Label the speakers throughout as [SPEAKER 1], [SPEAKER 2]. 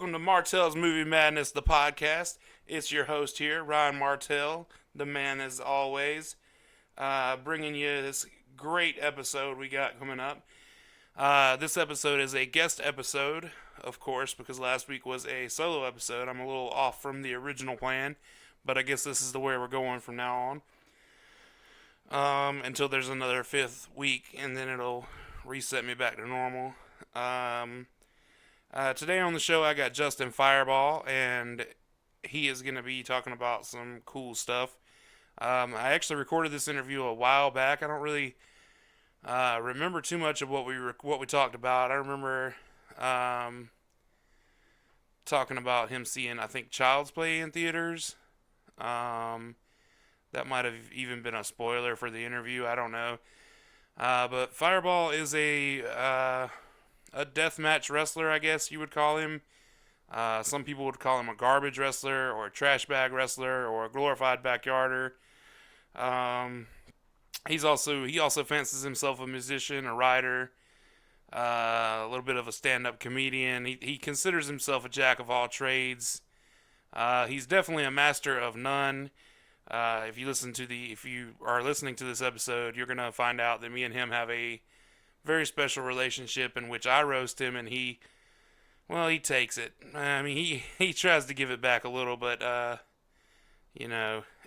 [SPEAKER 1] welcome to Martell's Movie Madness, the podcast. It's your host here, Ryan Martell, the man as always, bringing you this great episode we got coming up. This episode is a guest episode, of course, because last week was a solo episode. I'm a little off from the original plan, but I guess this is the way we're going from now on. Until there's another fifth week, and then it'll reset me back to normal. Today on the show, I got Justin Fireball, and he is going to be talking about some cool stuff. I actually recorded this interview a while back. I don't really remember too much of what we talked about. I remember talking about him seeing, I think, Child's Play in theaters. That might have even been a spoiler for the interview. I don't know. But Fireball is a deathmatch wrestler, I guess you would call him. Some people would call him a garbage wrestler, or a trash bag wrestler, or a glorified backyarder. He also fancies himself a musician, a writer, a little bit of a stand-up comedian. He considers himself a jack of all trades. He's definitely a master of none. If you are listening to this episode, you're gonna find out that me and him have a very special relationship in which I roast him and he takes it. I mean, he tries to give it back a little, but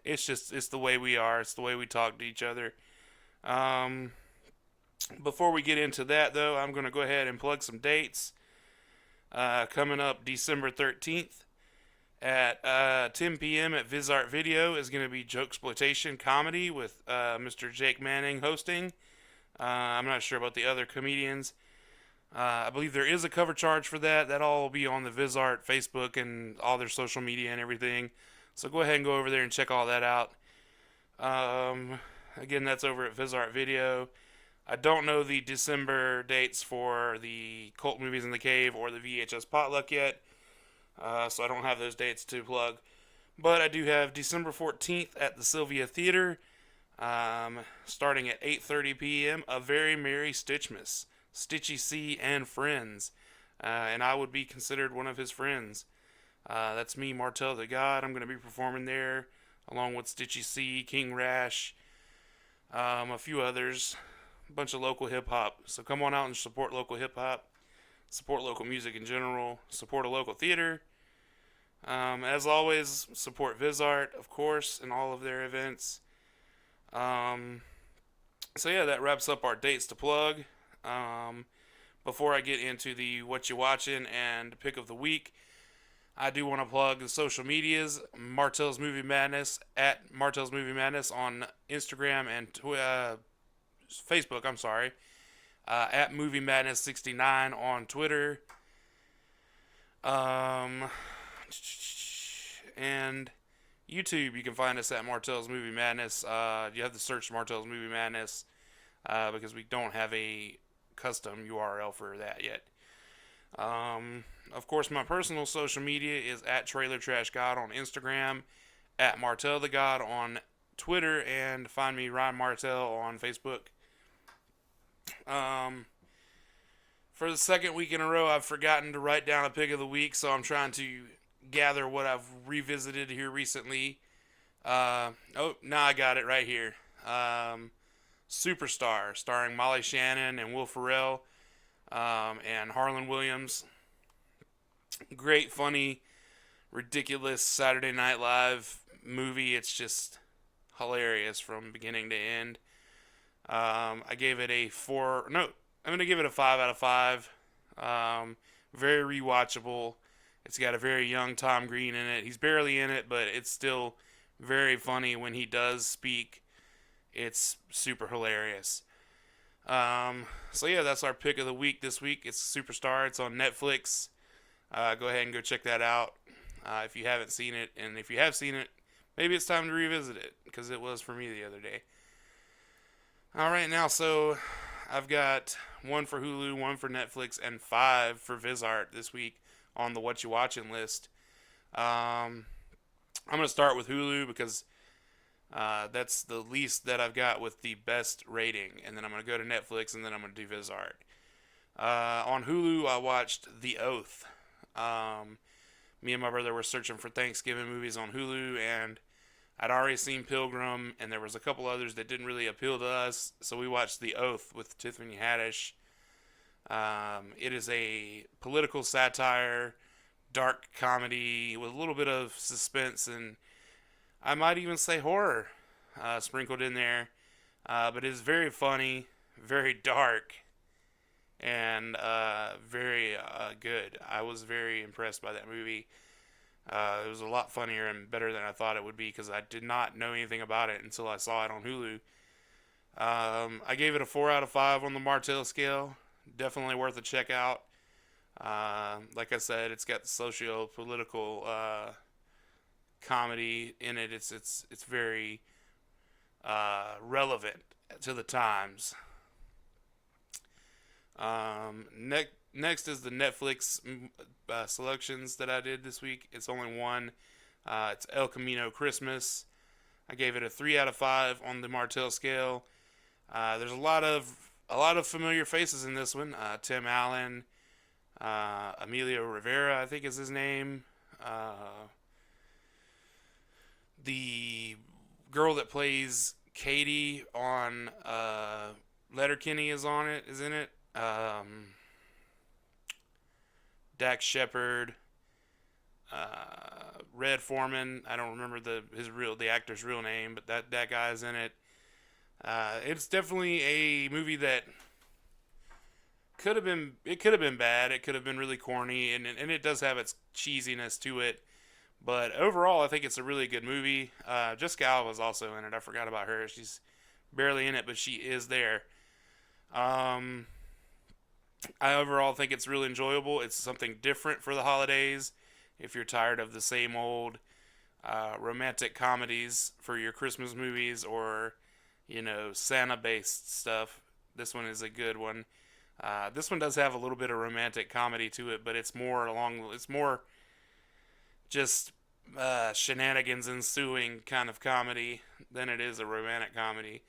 [SPEAKER 1] it's the way we are. It's the way we talk to each other. Before we get into that, though, I'm gonna go ahead and plug some dates. Coming up December 13th. At 10 p.m. at VizArt Video is going to be Jokesploitation Comedy with Mr. Jake Manning hosting. I'm not sure about the other comedians. I believe there is a cover charge for that. That all will be on the VizArt Facebook and all their social media and everything. So go ahead and go over there and check all that out. Again, that's over at VizArt Video. I don't know the December dates for the Cult Movies in the Cave or the VHS Potluck yet. So I don't have those dates to plug. But I do have December 14th at the Sylvia Theater, starting at 8:30 p.m., A Very Merry Stitchmas, Stitchy C and Friends. And I would be considered one of his friends. That's me, Martell the God. I'm going to be performing there, along with Stitchy C, King Rash, a few others, a bunch of local hip-hop. So come on out and support local hip-hop. Support local music in general. Support a local theater. As always, support VizArt, of course, and all of their events. So yeah, that wraps up our dates to plug. Before I get into the what you watching and pick of the week, I do want to plug the social medias. Martell's Movie Madness at Martell's Movie Madness on Instagram and Facebook. I'm sorry. At Movie Madness 69 on Twitter. And YouTube, you can find us at Martell's Movie Madness. You have to search Martell's Movie Madness because we don't have a custom URL for that yet. Of course, my personal social media is at Trailer Trash God on Instagram, at Martell the God on Twitter, and find me Ryan Martell on Facebook. For the second week in a row, I've forgotten to write down a pick of the week, so I'm trying to gather what I've revisited here recently. I got it right here. Superstar, starring Molly Shannon and Will Ferrell, and Harlan Williams. Great, funny, ridiculous Saturday Night Live movie. It's just hilarious from beginning to end. I gave it I'm going to give it a 5 out of 5. Very rewatchable. It's got a very young Tom Green in it. He's barely in it, but it's still very funny when he does speak. It's super hilarious. So yeah, that's our pick of the week this week. It's Superstar. It's on Netflix. Go ahead and go check that out if you haven't seen it. And if you have seen it, maybe it's time to revisit it, because it was for me the other day. Alright, now, so I've got 1 for Hulu, 1 for Netflix, and 5 for VizArt this week on the What You Watching list. I'm going to start with Hulu because that's the least that I've got with the best rating. And then I'm going to go to Netflix, and then I'm going to do VizArt. On Hulu, I watched The Oath. Me and my brother were searching for Thanksgiving movies on Hulu, and I'd already seen Pilgrim, and there was a couple others that didn't really appeal to us, so we watched The Oath with Tiffany Haddish. It is a political satire, dark comedy with a little bit of suspense, and I might even say horror sprinkled in there. But it's very funny, very dark, and very good. I was very impressed by that movie. It was a lot funnier and better than I thought it would be because I did not know anything about it until I saw it on Hulu. I gave it a 4 out of 5 on the Martell scale. Definitely worth a check out. Like I said, it's got the socio-political comedy in it. It's very relevant to the times. Next is the Netflix selections that I did this week. It's only one. It's El Camino Christmas. I gave it a 3 out of 5 on the Martell scale. There's a lot of familiar faces in this one. Tim Allen, Emilio Rivera, I think is his name. The girl that plays Katie on Letterkenny is in it. Dax Shepard, Red Foreman. I don't remember the actor's real name, but that guy's in it. It's definitely a movie that could have been bad. It could have been really corny, and it does have its cheesiness to it. But overall, I think it's a really good movie. Jessica Alba was also in it. I forgot about her. She's barely in it, but she is there. I overall think it's really enjoyable. It's something different for the holidays. If you're tired of the same old romantic comedies for your Christmas movies or, Santa-based stuff, this one is a good one. This one does have a little bit of romantic comedy to it, but it's more just shenanigans ensuing kind of comedy than it is a romantic comedy.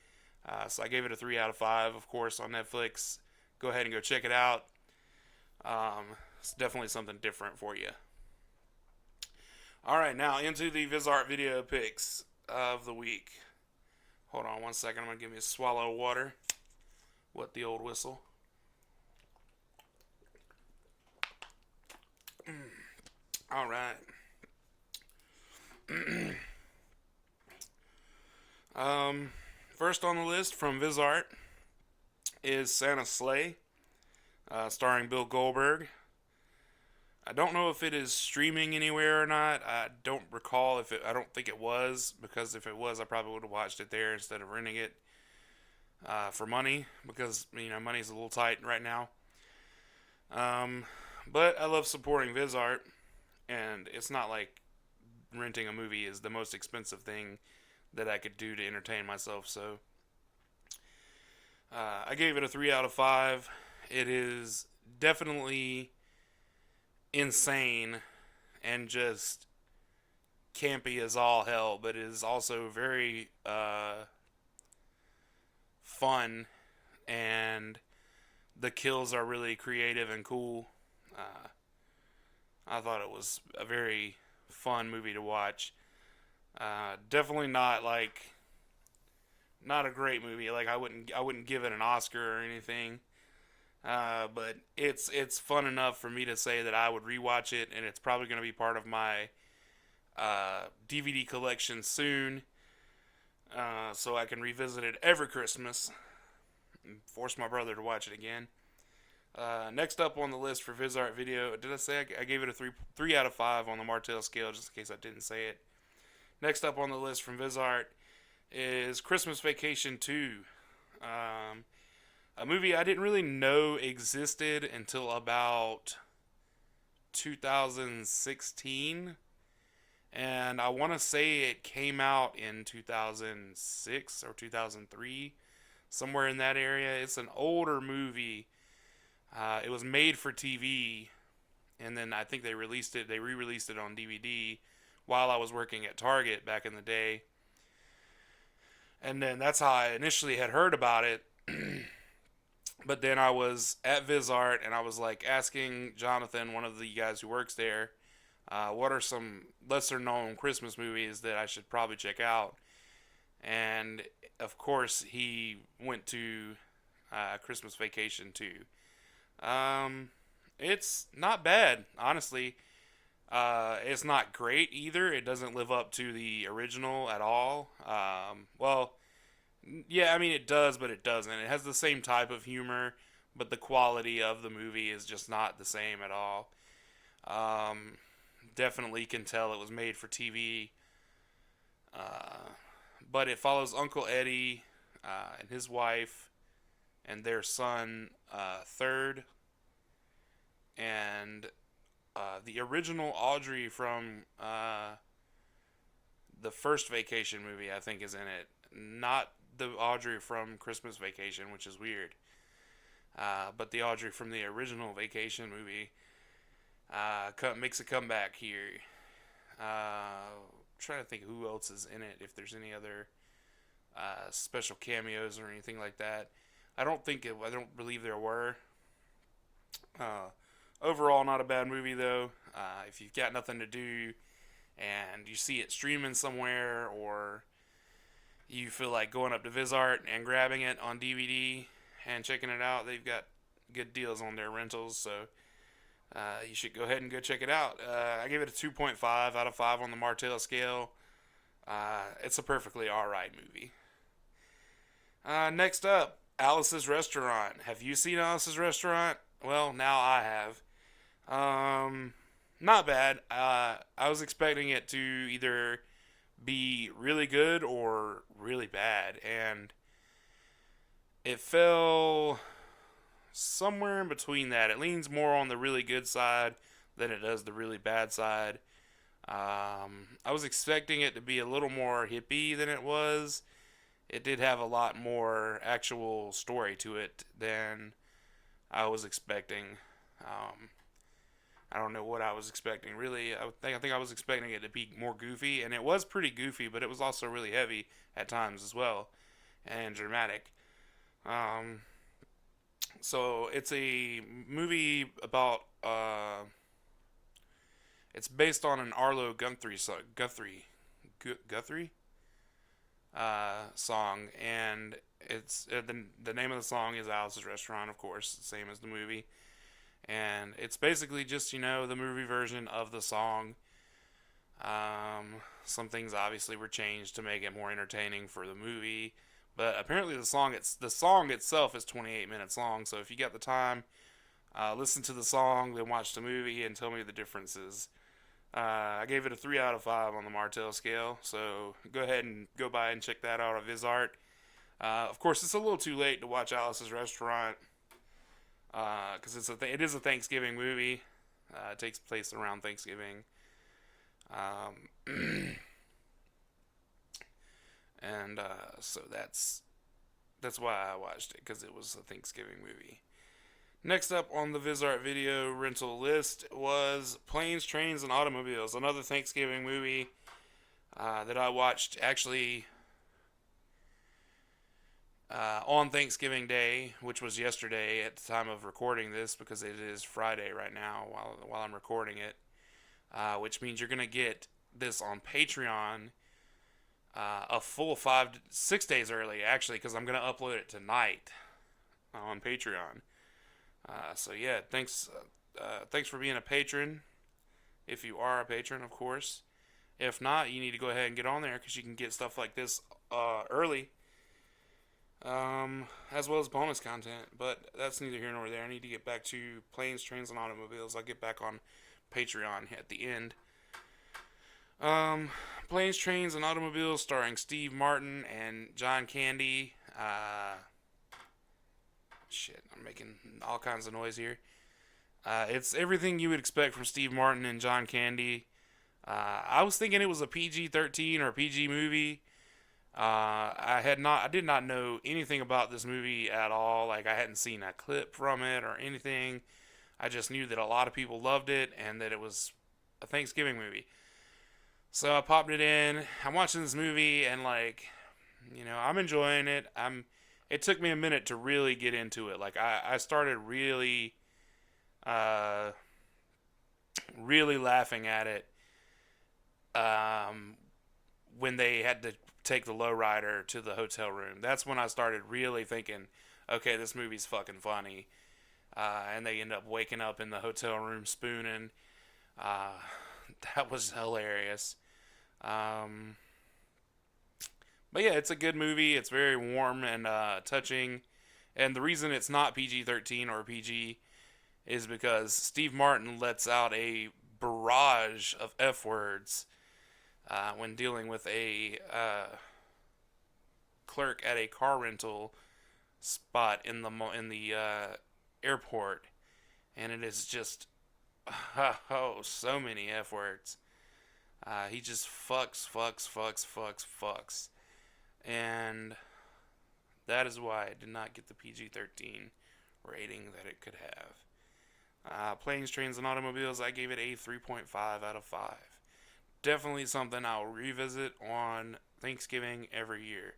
[SPEAKER 1] So I gave it a 3 out of 5, of course, on Netflix. Go ahead and go check it out. It's definitely something different for you. All right, now into the VisArt video picks of the week. Hold on one second. I'm going to give me a swallow of water. What the old whistle. All right. First on the list from VisArt is Santa's Sleigh, starring Bill Goldberg. I don't know if it is streaming anywhere or not. I don't recall I don't think it was, because if it was, I probably would have watched it there instead of renting it for money, because, money's a little tight right now. But I love supporting VisArt, and it's not like renting a movie is the most expensive thing that I could do to entertain myself, so I gave it a 3 out of 5. It is definitely insane and just campy as all hell, but it is also very fun, and the kills are really creative and cool. I thought it was a very fun movie to watch. Definitely not a great movie. Like I wouldn't give it an Oscar or anything. But it's fun enough for me to say that I would rewatch it, and it's probably going to be part of my DVD collection soon, so I can revisit it every Christmas and force my brother to watch it again. Next up on the list for VisArt Video, did I say I gave it a 3 out of 5 on the Martell scale, just in case I didn't say it. Next up on the list from VisArt is Christmas Vacation 2. A movie I didn't really know existed until about 2016. And I want to say it came out in 2006 or 2003, somewhere in that area. It's an older movie. It was made for TV, and then I think they re-released it on DVD while I was working at Target back in the day. And then that's how I initially had heard about it. But then I was at VisArt and I was like asking Jonathan, one of the guys who works there, what are some lesser known Christmas movies that I should probably check out. And of course, he went to Christmas Vacation too. Um, it's not bad, honestly. It's not great either. It doesn't live up to the original at all. Well, yeah, I mean it does, but it doesn't. It has the same type of humor, but the quality of the movie is just not the same at all. Um, Definitely can tell it was made for TV. Uh, but it follows Uncle Eddie and his wife and their son, Third, and the original Audrey from the first Vacation movie, I think, is in it. Not the Audrey from Christmas Vacation, which is weird. But the Audrey from the original Vacation movie makes a comeback here. Trying to think who else is in it, if there's any other special cameos or anything like that. I don't believe there were. Uh, Overall, not a bad movie though. If you've got nothing to do and you see it streaming somewhere, or you feel like going up to VisArt and grabbing it on DVD and checking it out, they've got good deals on their rentals. So you should go ahead and go check it out. I gave it a 2.5 out of 5 on the Martell scale. It's a perfectly alright movie. Next up, Alice's Restaurant. Have you seen Alice's Restaurant? Well, now I have. Not bad. I was expecting it to either be really good or really bad, and it fell somewhere in between that. It leans more on the really good side than it does the really bad side. I was expecting it to be a little more hippie than it was. It did have a lot more actual story to it than I was expecting. Um, I don't know what I was expecting really. I think I was expecting it to be more goofy, and it was pretty goofy, but it was also really heavy at times as well, and dramatic. Um, so it's a movie about it's based on an Arlo Guthrie song, and it's the name of the song is Alice's Restaurant, of course, same as the movie, and it's basically just the movie version of the song. Some things obviously were changed to make it more entertaining for the movie, but apparently the song itself is 28 minutes long. So if you got the time, listen to the song, then watch the movie, and tell me the differences. I gave it a 3 out of 5 on the Martell scale, so go ahead and go by and check that out on VisArt. Of course, it's a little too late to watch Alice's Restaurant because it is a Thanksgiving movie. It takes place around Thanksgiving, and so that's why I watched it, because it was a Thanksgiving movie. Next up on the VisArt video rental list was Planes, Trains, and Automobiles, another Thanksgiving movie that I watched actually on Thanksgiving Day, which was yesterday at the time of recording this, because it is Friday right now while I'm recording it, which means you're going to get this on Patreon a full 6 days early, actually, because I'm going to upload it tonight on Patreon. So yeah, thanks for being a patron, if you are a patron, of course. If not, you need to go ahead and get on there, because you can get stuff like this early, as well as bonus content. But that's neither here nor there. I need to get back to Planes, Trains, and Automobiles. I'll get back on Patreon at the end. Planes, Trains, and Automobiles, starring Steve Martin and John Candy. Shit, I'm making all kinds of noise here. It's everything you would expect from Steve Martin and John Candy. I was thinking it was a PG-13 or a PG movie. I did not know anything about this movie at all. Like, I hadn't seen a clip from it or anything. I just knew that a lot of people loved it and that it was a Thanksgiving movie. So I popped it in. I'm watching this movie and I'm enjoying it. it took me a minute to really get into it. Like I started really, uh, really laughing at it um, when they had to take the lowrider to the hotel room. That's when I started really thinking, okay, this movie's fucking funny. And they end up waking up in the hotel room spooning. Uh, that was hilarious. Um, but yeah, it's a good movie. It's very warm and touching. And the reason it's not PG-13 or PG is because Steve Martin lets out a barrage of F words when dealing with a clerk at a car rental spot in the airport, and it is just oh so many F words. He just fucks, and that is why it did not get the PG-13 rating that it could have. Planes, Trains, and Automobiles, I gave it a 3.5 out of 5. Definitely something I'll revisit on Thanksgiving every year.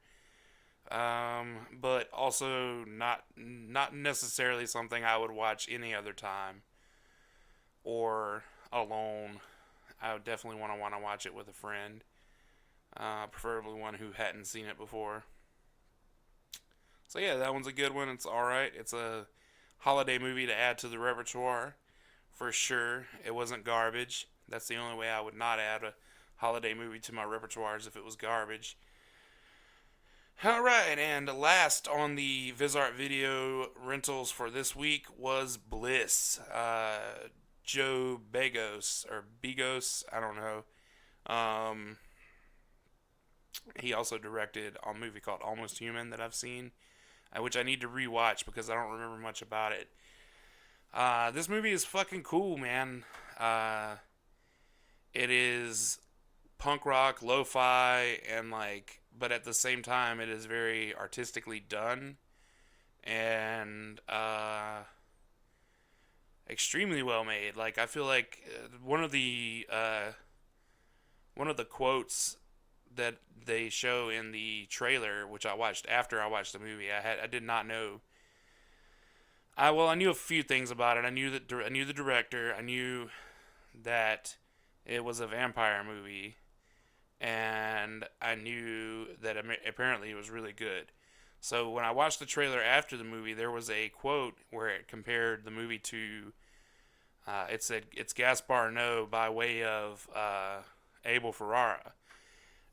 [SPEAKER 1] But also not necessarily something I would watch any other time or alone. I would definitely want to watch it with a friend, preferably one who hadn't seen it before. So yeah, that one's a good one. It's all right. It's a holiday movie to add to the repertoire, for sure. It wasn't garbage. That's the only way I would not add a holiday movie to my repertoire is if it was garbage. All right, and last on the Vizart video rentals for this week was Bliss. Joe Begos or Begos, I don't know. He also directed a movie called Almost Human that I've seen, which I need to rewatch because I don't remember much about it. This movie is fucking cool, man. It is punk rock, lo-fi, and like, but at the same time, it is very artistically done and extremely well made. Like, I feel like one of the quotes that they show in the trailer, which I watched after I watched the movie, I did not know. I knew a few things about it. I knew the director. I knew that it was a vampire movie, and I knew that apparently it was really good. So when I watched the trailer after the movie, there was a quote where it compared the movie to. It said it's Gaspar Noé by way of Abel Ferrara.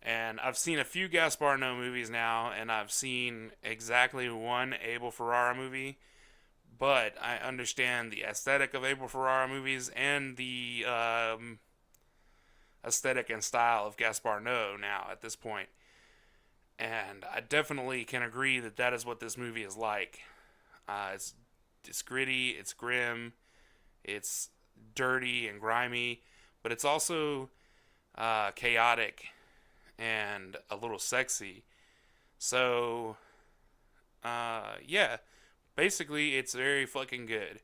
[SPEAKER 1] And I've seen a few Gaspar Noé movies now, and I've seen exactly one Abel Ferrara movie. But I understand the aesthetic of Abel Ferrara movies and the aesthetic and style of Gaspar Noé now at this point. And I definitely can agree that that is what this movie is like. It's gritty, it's grim, it's dirty and grimy, but it's also chaotic and a little sexy. So, yeah, basically, it's very fucking good.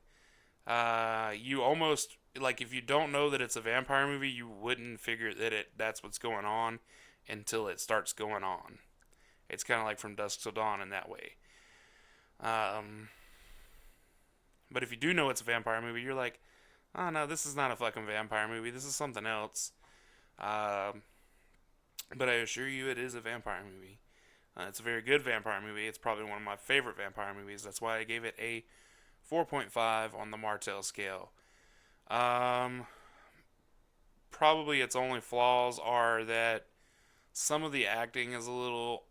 [SPEAKER 1] You almost like if you don't know that it's a vampire movie, you wouldn't figure that that's what's going on until it starts going on. It's kind of like From Dusk Till Dawn in that way. Um, but if you do know it's a vampire movie, you're like, oh no, this is not a fucking vampire movie. This is something else. But I assure you, it is a vampire movie. It's a very good vampire movie. It's probably one of my favorite vampire movies. That's why I gave it a 4.5 on the Martell scale. Probably its only flaws are that some of the acting is a little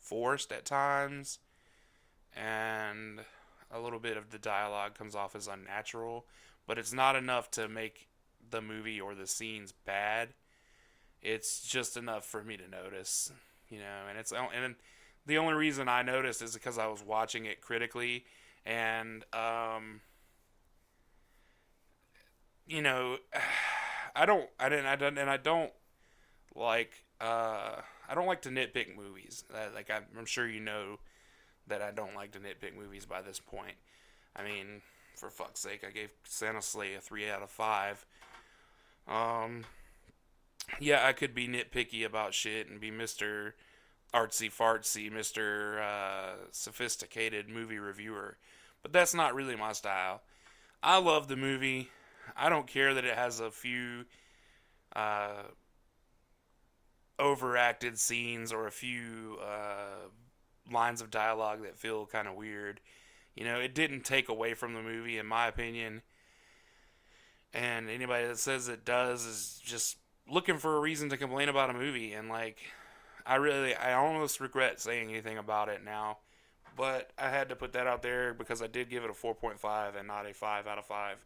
[SPEAKER 1] forced at times, and a little bit of the dialogue comes off as unnatural, but it's not enough to make the movie or the scenes bad. It's just enough for me to notice, and the only reason I noticed is because I was watching it critically, and you know, I don't like I don't like to nitpick movies. Like I'm sure you know that I don't like to nitpick movies by this point. I mean, for fuck's sake, I gave Santa Slay a 3 out of 5. Yeah, I could be nitpicky about shit and be Mr. artsy fartsy Mr. Sophisticated movie reviewer. But that's not really my style. I love the movie. I don't care that it has a few uh, overacted scenes or a few lines of dialogue that feel kind of weird. You know, it didn't take away from the movie, in my opinion. And anybody that says it does is just looking for a reason to complain about a movie. And like, I almost regret saying anything about it now. But I had to put that out there because I did give it a 4.5 and not a 5 out of 5.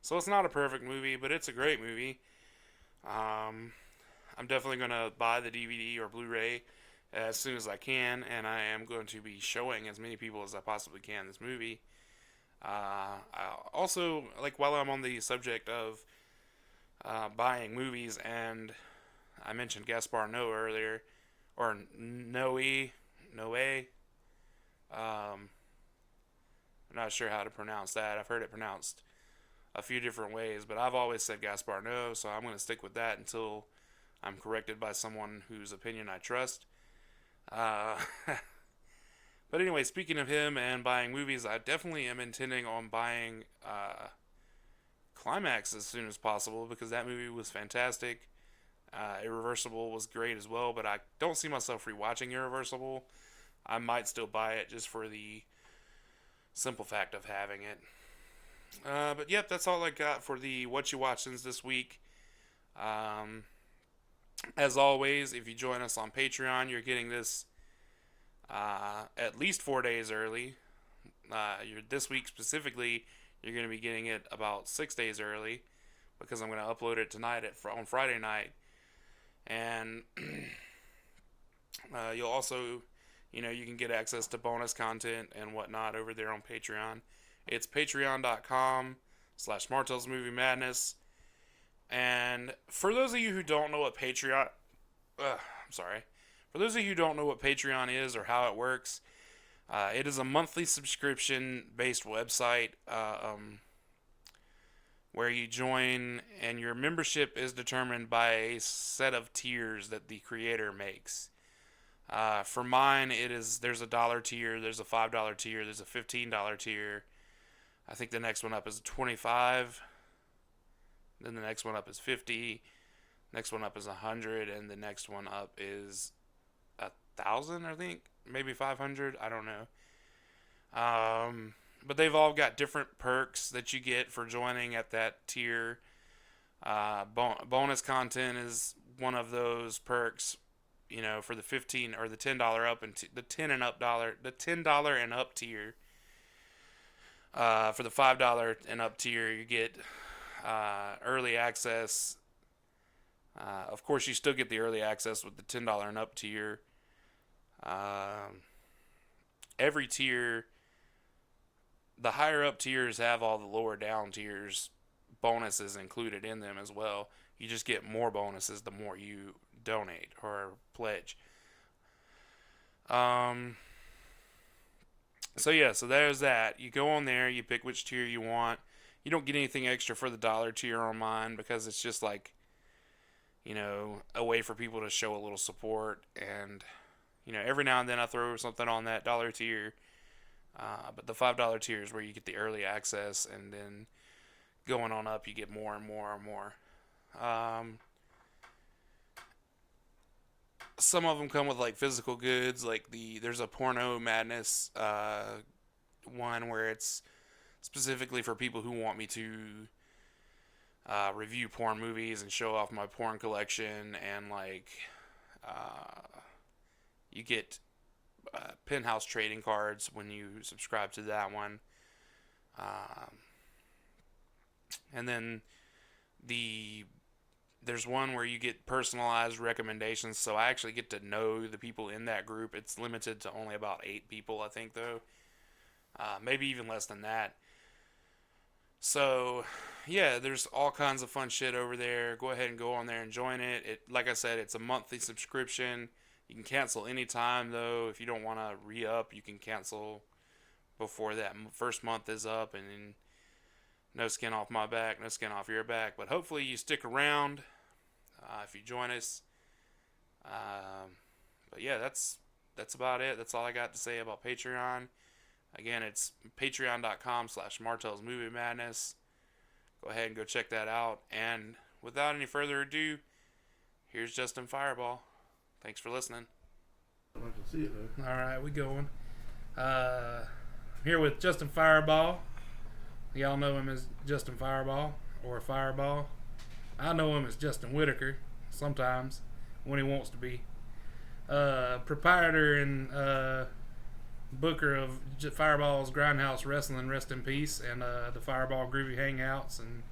[SPEAKER 1] So it's not a perfect movie, but it's a great movie. Um, I'm definitely going to buy the DVD or Blu ray as soon as I can, and I am going to be showing as many people as I possibly can this movie. I also, like, while I'm on the subject of buying movies, and I mentioned Gaspar Noé earlier, or Noé. I'm not sure how to pronounce that. I've heard it pronounced a few different ways, but I've always said Gaspar Noé, so I'm going to stick with that until I'm corrected by someone whose opinion I trust. Uh, but anyway, speaking of him and buying movies, I definitely am intending on buying Climax as soon as possible because that movie was fantastic. Irreversible was great as well, but I don't see myself rewatching Irreversible. I might still buy it just for the simple fact of having it. But yep, that's all I got for the What You Watchins this week. Um, as always, if you join us on Patreon, you're getting this at least 4 days early. This week specifically, you're going to be getting it about 6 days early because I'm going to upload it tonight on Friday night, and you'll also, you can get access to bonus content and whatnot over there on Patreon. It's patreon.com/Martell's Movie Madness. And for those of you who don't know what Patreon, I'm sorry. For those of you who don't know what Patreon is or how it works, it is a monthly subscription-based website where you join, and your membership is determined by a set of tiers that the creator makes. For mine, there's a dollar tier, there's a $5 tier, there's a $15 tier. I think the next one up is 25. Then the next one up is 50. Next one up is 100, and the next one up is 1,000. I think maybe 500. I don't know. But they've all got different perks that you get for joining at that tier. Bonus content is one of those perks. For the 15 or the $10 up and the $10 and up tier. For the $5 and up tier, you get early access. Of course, you still get the early access with the $10 and up tier. Every tier, the higher up tiers have all the lower down tiers bonuses included in them as well. You just get more bonuses the more you donate or pledge. So there's that. You go on there, you pick which tier you want. You don't get anything extra for the dollar tier on mine because it's just like, a way for people to show a little support. And, every now and then I throw something on that dollar tier. But the $5 tier is where you get the early access, and then going on up, you get more and more and more. Some of them come with like physical goods, like there's a Porno Madness one where it's specifically for people who want me to review porn movies and show off my porn collection, and like you get Penthouse trading cards when you subscribe to that one. And then there's one where you get personalized recommendations, so I actually get to know the people in that group. It's limited to only about 8 people, I think, though. Maybe even less than that. So, yeah, there's all kinds of fun shit over there. Go ahead and go on there and join it. Like I said, it's a monthly subscription. You can cancel anytime, though. If you don't want to re-up, you can cancel before that first month is up, and then no skin off my back, no skin off your back. But hopefully you stick around if you join us. But yeah, that's about it. That's all I got to say about Patreon. Again, it's patreon.com/Martell's Movie Madness. Go ahead and go check that out. And without any further ado, here's Justin Fireball. Thanks for listening.
[SPEAKER 2] I can see it though.
[SPEAKER 3] All right, we going. I'm here with Justin Fireball. Y'all know him as Justin Fireball or Fireball. I know him as Justin Whitaker sometimes when he wants to be. Proprietor and booker of Fireball's Grindhouse Wrestling, rest in peace, and the Fireball Groovy Hangouts. And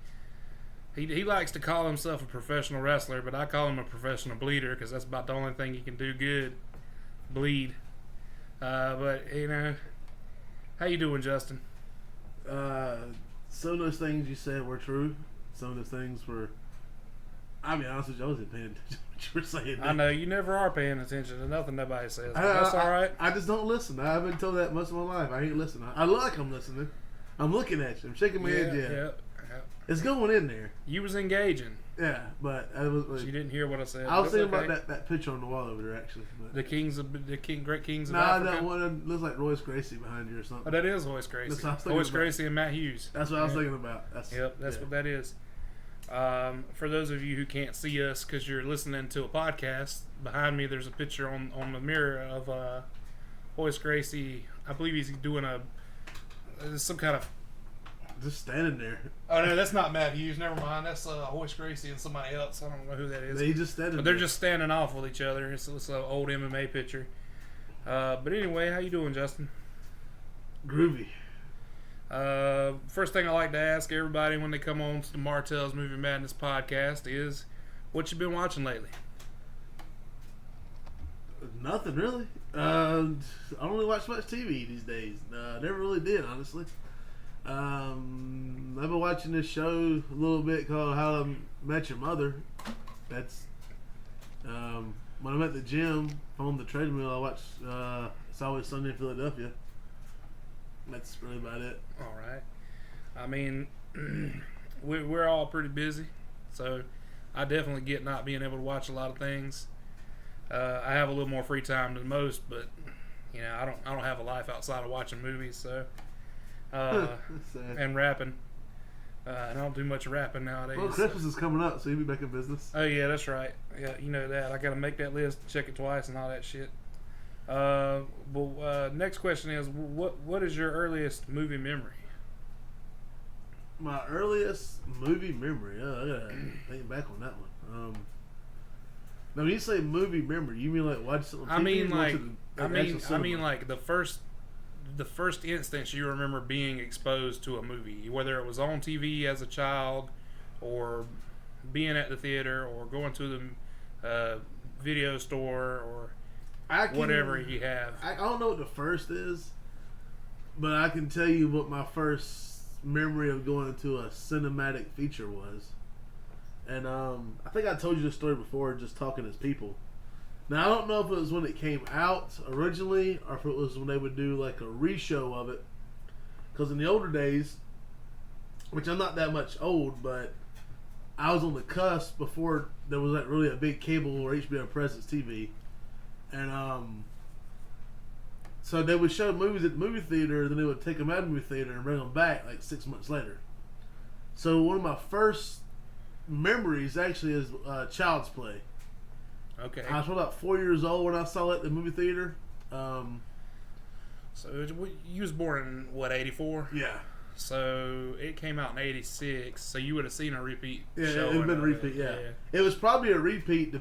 [SPEAKER 3] he likes to call himself a professional wrestler, but I call him a professional bleeder because that's about the only thing he can do good, bleed. But you know, how you doing, Justin?
[SPEAKER 2] Some of those things you said were true. Some of those things were. I mean, honestly, I wasn't paying attention to what you were saying.
[SPEAKER 3] I know you never are paying attention to nothing nobody says. But that's all right.
[SPEAKER 2] I just don't listen. I haven't told that much of my life. I ain't listening. I look like I'm listening. I'm looking at you. I'm shaking my head. Yeah. It's going in there.
[SPEAKER 3] You was engaging.
[SPEAKER 2] Yeah, but I was.
[SPEAKER 3] But you didn't hear what I said.
[SPEAKER 2] I was thinking about that picture on the wall over there, actually. But.
[SPEAKER 3] The great kings of
[SPEAKER 2] Africa.
[SPEAKER 3] Africa.
[SPEAKER 2] That one looks like Royce Gracie behind you or something.
[SPEAKER 3] Oh, that is Royce Gracie.
[SPEAKER 2] That's what I was
[SPEAKER 3] Royce
[SPEAKER 2] thinking
[SPEAKER 3] Gracie and Matt Hughes.
[SPEAKER 2] That's what I was thinking about.
[SPEAKER 3] That's what that is. For those of you who can't see us because you're listening to a podcast, behind me there's a picture on the mirror of Royce Gracie. I believe he's doing some kind of.
[SPEAKER 2] Just standing there.
[SPEAKER 3] Oh no, that's not Matt Hughes. Never mind. That's Royce Gracie and somebody else. I don't know who that is.
[SPEAKER 2] They just standing.
[SPEAKER 3] But they're just standing off with each other. It's an old MMA picture. But anyway, how you doing, Justin?
[SPEAKER 2] Groovy.
[SPEAKER 3] First thing I like to ask everybody when they come on to the Martell's Movie Madness podcast is, what you been watching lately?
[SPEAKER 2] Nothing really. I don't really watch much TV these days. Never really did, honestly. I've been watching this show a little bit called How I Met Your Mother. That's when I'm at the gym on the treadmill. I watch It's Always Sunny in Philadelphia. That's really about it.
[SPEAKER 3] All right. I mean, we're all pretty busy, so I definitely get not being able to watch a lot of things. I have a little more free time than most, but you know, I don't have a life outside of watching movies, so and rapping. I don't do much rapping nowadays.
[SPEAKER 2] Well, Christmas is coming up, so you'll be back in business.
[SPEAKER 3] Oh yeah, that's right. Yeah, you know that. I got to make that list, check it twice, and all that shit. Next question is, what is your earliest movie memory?
[SPEAKER 2] My earliest movie memory. I gotta think back on that one. Now, when you say movie memory, you mean like watch something?
[SPEAKER 3] I mean like the first instance you remember being exposed to a movie, whether it was on TV as a child, or being at the theater, or going to the video store, or whatever you have.
[SPEAKER 2] I don't know what the first is, but I can tell you what my first memory of going to a cinematic feature was. And I think I told you this story before, just talking as people. Now, I don't know if it was when it came out originally, or if it was when they would do like a re-show of it. Because in the older days, which I'm not that much old, but I was on the cusp before there was like really a big cable or HBO Presence TV. And so they would show movies at the movie theater, then they would take them out of the movie theater and bring them back like 6 months later. So one of my first memories actually is Child's Play.
[SPEAKER 3] Okay.
[SPEAKER 2] I was about 4 years old when I saw it at the movie theater.
[SPEAKER 3] So you was born in what, 84?
[SPEAKER 2] Yeah.
[SPEAKER 3] So it came out in 86. So you would have seen a repeat.
[SPEAKER 2] Yeah,
[SPEAKER 3] show
[SPEAKER 2] it'd been a repeat. Yeah. It was probably a repeat to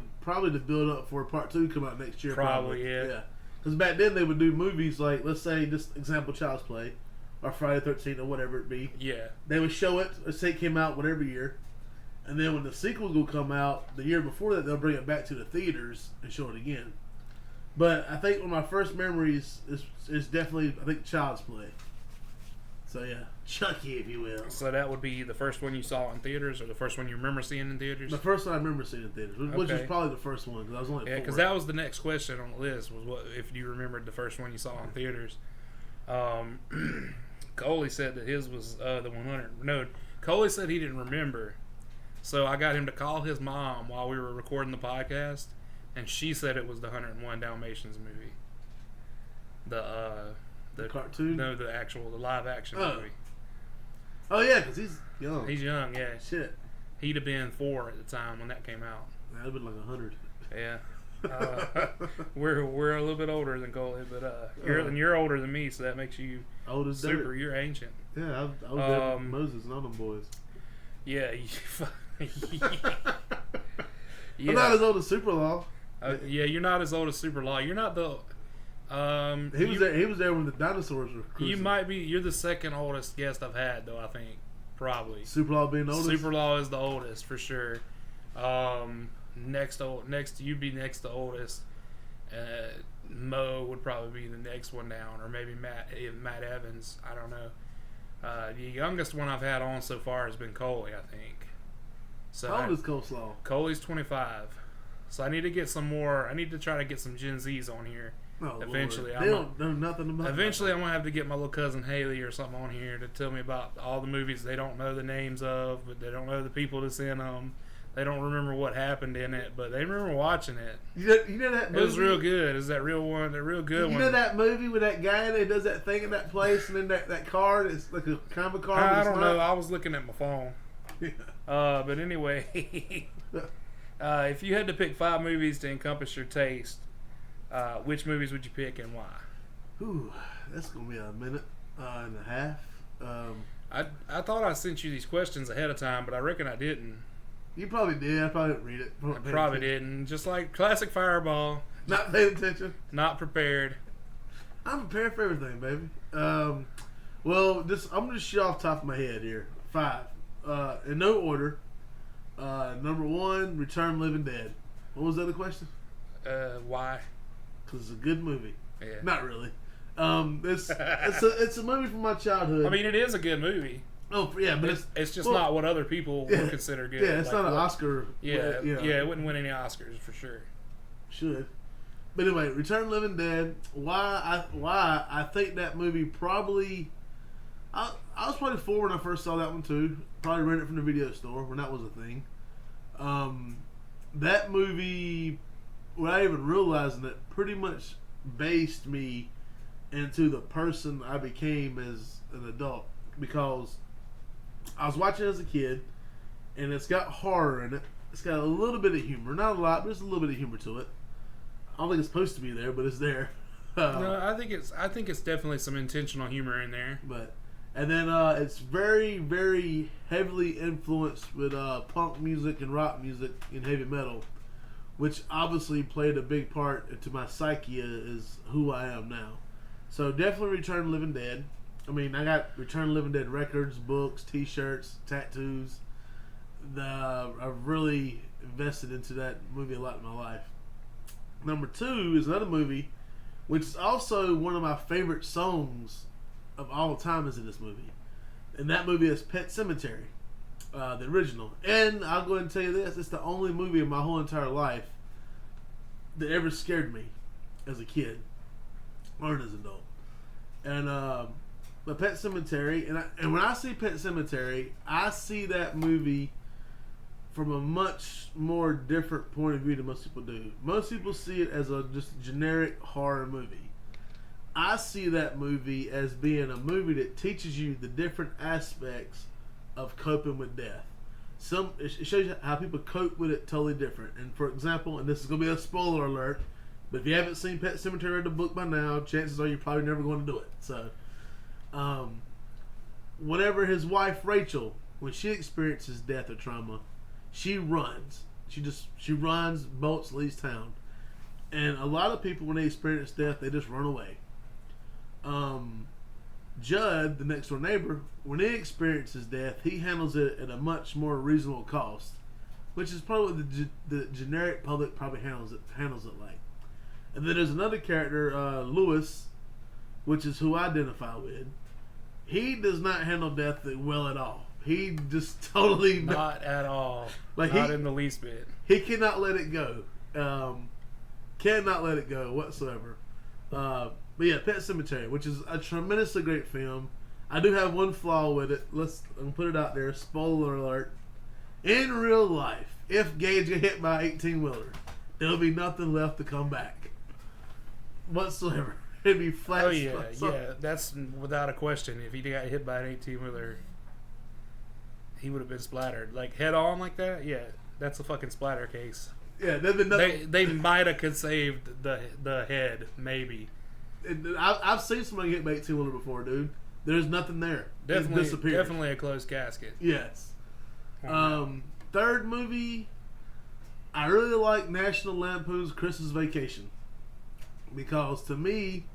[SPEAKER 2] build up for part 2 to come out next year.
[SPEAKER 3] Probably. Yeah.
[SPEAKER 2] Because back then they would do movies like, let's say, this example, Child's Play, or Friday the 13th, or whatever it be.
[SPEAKER 3] Yeah.
[SPEAKER 2] They would show it. Let's say it came out whatever year. And then when the sequels will come out the year before that, they'll bring it back to the theaters and show it again. But I think one of my first memories is definitely, I think, Child's Play. So yeah, Chucky, if you will.
[SPEAKER 3] So that would be the first one you saw in theaters, or the first one you remember seeing in theaters?
[SPEAKER 2] The first one I remember seeing in theaters, which was probably the first one, because I was only 4.
[SPEAKER 3] Yeah, because that was the next question on the list, was what if you remembered the first one you saw in theaters. Coley said that his was the 100. No, Coley said he didn't remember. So I got him to call his mom while we were recording the podcast and she said it was the 101 Dalmatians movie. The
[SPEAKER 2] cartoon?
[SPEAKER 3] No, the live action
[SPEAKER 2] Oh.
[SPEAKER 3] movie.
[SPEAKER 2] Oh yeah, because he's young.
[SPEAKER 3] He's young, yeah.
[SPEAKER 2] Shit.
[SPEAKER 3] He'd have been 4 at the time when that came out.
[SPEAKER 2] That'd been like 100.
[SPEAKER 3] Yeah. We're a little bit older than Coley, but you're older than me, so that makes you
[SPEAKER 2] Old as
[SPEAKER 3] super.
[SPEAKER 2] dirt.
[SPEAKER 3] You're ancient.
[SPEAKER 2] Yeah, I was there with Moses and all them boys.
[SPEAKER 3] Yeah.
[SPEAKER 2] I'm not as old as Super Law.
[SPEAKER 3] Yeah, you're not as old as Super Law. You're not the.
[SPEAKER 2] He was there. He was there when the dinosaurs were cruising.
[SPEAKER 3] You might be. You're the second oldest guest I've had, though. I think probably.
[SPEAKER 2] Super Law being the oldest.
[SPEAKER 3] Super Law is the oldest for sure. Next, you'd be next to oldest. Mo would probably be the next one down, or maybe Matt Evans. I don't know. The youngest one I've had on so far has been Coley, I think. So
[SPEAKER 2] How old is Coleslaw?
[SPEAKER 3] Coley's 25. So I need to get some more. I need to try to get some Gen Zs on here.
[SPEAKER 2] Oh,
[SPEAKER 3] Eventually,
[SPEAKER 2] Lord. They don't know nothing about.
[SPEAKER 3] Eventually, I'm gonna have to get my little cousin Haley or something on here to tell me about all the movies they don't know the names of, but they don't know the people that's in them. They don't remember what happened in it, but they remember watching it.
[SPEAKER 2] You know that movie?
[SPEAKER 3] It was real good. Is that real one? The real good
[SPEAKER 2] You
[SPEAKER 3] one.
[SPEAKER 2] know that movie with that guy that does that thing in that place, and then that card is like a comic card.
[SPEAKER 3] I
[SPEAKER 2] but it's
[SPEAKER 3] don't
[SPEAKER 2] not?
[SPEAKER 3] know. I was looking at my phone. But anyway, if you had to pick 5 movies to encompass your taste, which movies would you pick and why?
[SPEAKER 2] Ooh, that's gonna be a minute and a half.
[SPEAKER 3] I thought I sent you these questions ahead of time, but I reckon I didn't.
[SPEAKER 2] You probably did. I probably didn't read it.
[SPEAKER 3] I probably didn't. Just like classic Fireball,
[SPEAKER 2] Not paying attention.
[SPEAKER 3] not prepared.
[SPEAKER 2] I'm prepared for everything, baby. Well, I'm gonna shoot off the top of my head here. 5, in no order. Number 1, Return of the Living Dead. What was the other question?
[SPEAKER 3] Why?
[SPEAKER 2] Because it's a good movie.
[SPEAKER 3] Yeah.
[SPEAKER 2] Not really. It's a movie from my childhood.
[SPEAKER 3] I mean, it is a good movie.
[SPEAKER 2] Oh yeah, but
[SPEAKER 3] It's just
[SPEAKER 2] well,
[SPEAKER 3] not what other people
[SPEAKER 2] yeah,
[SPEAKER 3] would consider good.
[SPEAKER 2] Yeah, it's
[SPEAKER 3] Like,
[SPEAKER 2] not an
[SPEAKER 3] what-
[SPEAKER 2] Oscar.
[SPEAKER 3] Yeah,
[SPEAKER 2] you know,
[SPEAKER 3] yeah, it wouldn't win any Oscars for sure.
[SPEAKER 2] should. But anyway, Return of the Living Dead. Why I think that movie probably. I was probably 4 when I first saw that one too. Probably rented it from the video store when that was a thing. That movie, without even realizing it, pretty much based me into the person I became as an adult, because I was watching it as a kid, and it's got horror in it. It's got a little bit of humor, not a lot, but there's a little bit of humor to it. I don't think it's supposed to be there, but it's there.
[SPEAKER 3] No, I think it's definitely some intentional humor in there.
[SPEAKER 2] And then it's very, very heavily influenced with punk music and rock music and heavy metal, which obviously played a big part into my psyche as who I am now. So definitely Return of the Living Dead. I mean, I got Return of the Living Dead records, books, T-shirts, tattoos. I've really invested into that movie a lot in my life. Number 2 is another movie, which is also one of my favorite songs of all time is in this movie. And that movie is Pet Sematary, the original. And I'll go ahead and tell you this, it's the only movie in my whole entire life that ever scared me as a kid or as an adult. And the Pet Sematary, and when I see Pet Sematary, I see that movie from a much more different point of view than most people do. Most people see it as a just generic horror movie. I see that movie as being a movie that teaches you the different aspects of coping with death. It shows you how people cope with it totally different. And for example, and this is going to be a spoiler alert, but if you haven't seen Pet Sematary or the book by now, chances are you're probably never going to do it. So, whenever his wife Rachel, when she experiences death or trauma, she runs. She runs, bolts, leaves town. And a lot of people, when they experience death, they just run away. Judd, the next door neighbor, when he experiences death, he handles it at a much more reasonable cost, which is probably what the generic public probably handles it like. And then there's another character, Lewis, which is who I identify with. He does not handle death well at all. He just totally
[SPEAKER 3] Not at all.
[SPEAKER 2] Like
[SPEAKER 3] Not in the least bit.
[SPEAKER 2] He cannot let it go. Cannot let it go whatsoever. But yeah, Pet Sematary, which is a tremendously great film. I do have one flaw with it. I'm put it out there. Spoiler alert. In real life, if Gage get hit by an 18-wheeler, there'll be nothing left to come back whatsoever. It'd be flat.
[SPEAKER 3] Oh yeah, yeah. That's without a question. If he got hit by an 18-wheeler, he would have been splattered, like head on like that. Yeah, that's a fucking splatter case.
[SPEAKER 2] Yeah, there'd been nothing.
[SPEAKER 3] They might have conceived the head, maybe.
[SPEAKER 2] I've seen somebody get by 18-wheeler before, dude. There's nothing there. It disappears.
[SPEAKER 3] Definitely a closed casket.
[SPEAKER 2] Yes. Third movie, I really like National Lampoon's Christmas Vacation, because to me,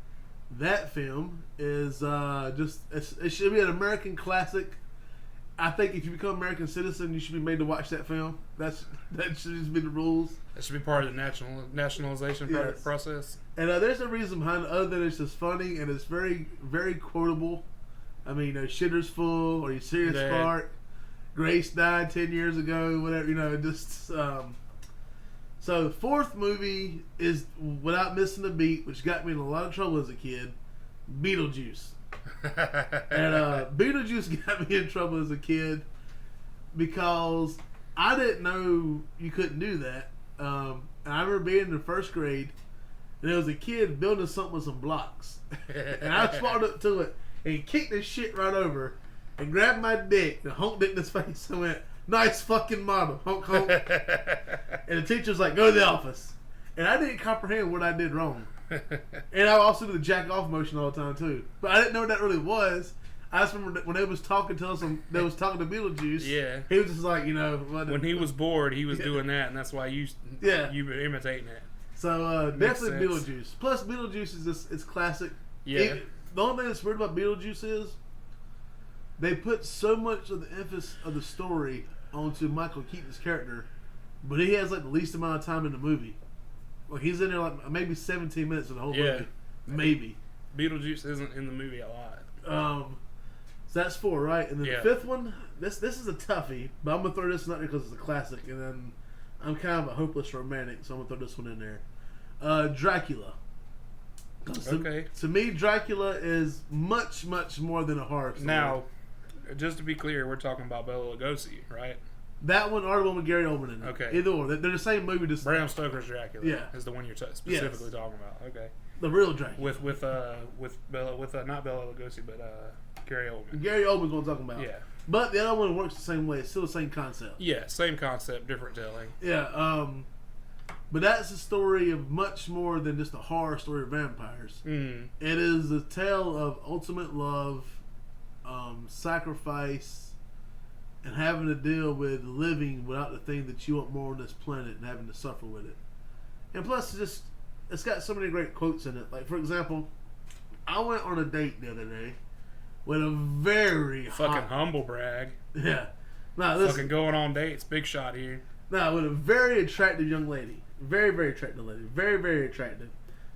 [SPEAKER 2] that film is it should be an American classic. I think if you become an American citizen, you should be made to watch that film. That should just be the rules.
[SPEAKER 3] That should be part of the nationalization
[SPEAKER 2] Yes.
[SPEAKER 3] process.
[SPEAKER 2] And there's no reason behind it other than it's just funny and it's very, very quotable. I mean, Shitter's Full, Are You Serious,
[SPEAKER 3] Yeah.
[SPEAKER 2] Clark? Grace died 10 years ago, whatever, just... So the fourth movie is, without missing a beat, which got me in a lot of trouble as a kid, Beetlejuice. And Beetlejuice got me in trouble as a kid because I didn't know you couldn't do that. And I remember being in the first grade, and there was a kid building something with some blocks. And I just walked up to it and kicked this shit right over and grabbed my dick and honked it in his face and went, "Nice fucking model, honk honk." And the teacher's like, "Go to the office." And I didn't comprehend what I did wrong. And I also do the jack off motion all the time too. But I didn't know what that really was. I just remember that when they was talking to us, they was talking to Beetlejuice.
[SPEAKER 3] Yeah.
[SPEAKER 2] He was just like,
[SPEAKER 3] When he was bored, he was doing that, and that's why you were imitating it.
[SPEAKER 2] So definitely
[SPEAKER 3] sense.
[SPEAKER 2] Beetlejuice. Plus Beetlejuice is just, it's classic.
[SPEAKER 3] Yeah.
[SPEAKER 2] The only thing that's weird about Beetlejuice is they put so much of the emphasis of the story onto Michael Keaton's character, but he has like the least amount of time in the movie. Like he's in there like maybe 17 minutes of the whole movie. Maybe.
[SPEAKER 3] Beetlejuice isn't in the movie a lot.
[SPEAKER 2] So that's 4, right? And then
[SPEAKER 3] Yeah.
[SPEAKER 2] the fifth one, this is a toughie, but I'm gonna throw this one out there because it's a classic, and then I'm kind of a hopeless romantic, so I'm gonna throw this one in there. Dracula. 'Cause
[SPEAKER 3] Okay.
[SPEAKER 2] To me, Dracula is much, much more than a horror story.
[SPEAKER 3] Now, just to be clear, we're talking about Bela Lugosi, right?
[SPEAKER 2] that one or the one with Gary Oldman in it.
[SPEAKER 3] Okay.
[SPEAKER 2] Either or. They're the same movie, just
[SPEAKER 3] Bram Stoker's Dracula.
[SPEAKER 2] Yeah.
[SPEAKER 3] Is the one you're specifically talking about. Okay.
[SPEAKER 2] the real Dracula.
[SPEAKER 3] With not Bela Lugosi, but Gary Oldman.
[SPEAKER 2] Gary Oldman's what I'm talking about.
[SPEAKER 3] Yeah.
[SPEAKER 2] But the other one works the same way. It's still the same concept.
[SPEAKER 3] Yeah, same concept, different telling.
[SPEAKER 2] Yeah. But that's a story of much more than just a horror story of vampires.
[SPEAKER 3] Mm.
[SPEAKER 2] It is a tale of ultimate love, sacrifice, and having to deal with living without the thing that you want more on this planet and having to suffer with it. And plus, it's got so many great quotes in it. Like, for example, I went on a date the other day with a very
[SPEAKER 3] Fucking humble brag.
[SPEAKER 2] Yeah. Now, listen,
[SPEAKER 3] Fucking going on dates. Big shot here.
[SPEAKER 2] now, with a very attractive young lady. Very, very attractive lady. Very, very attractive.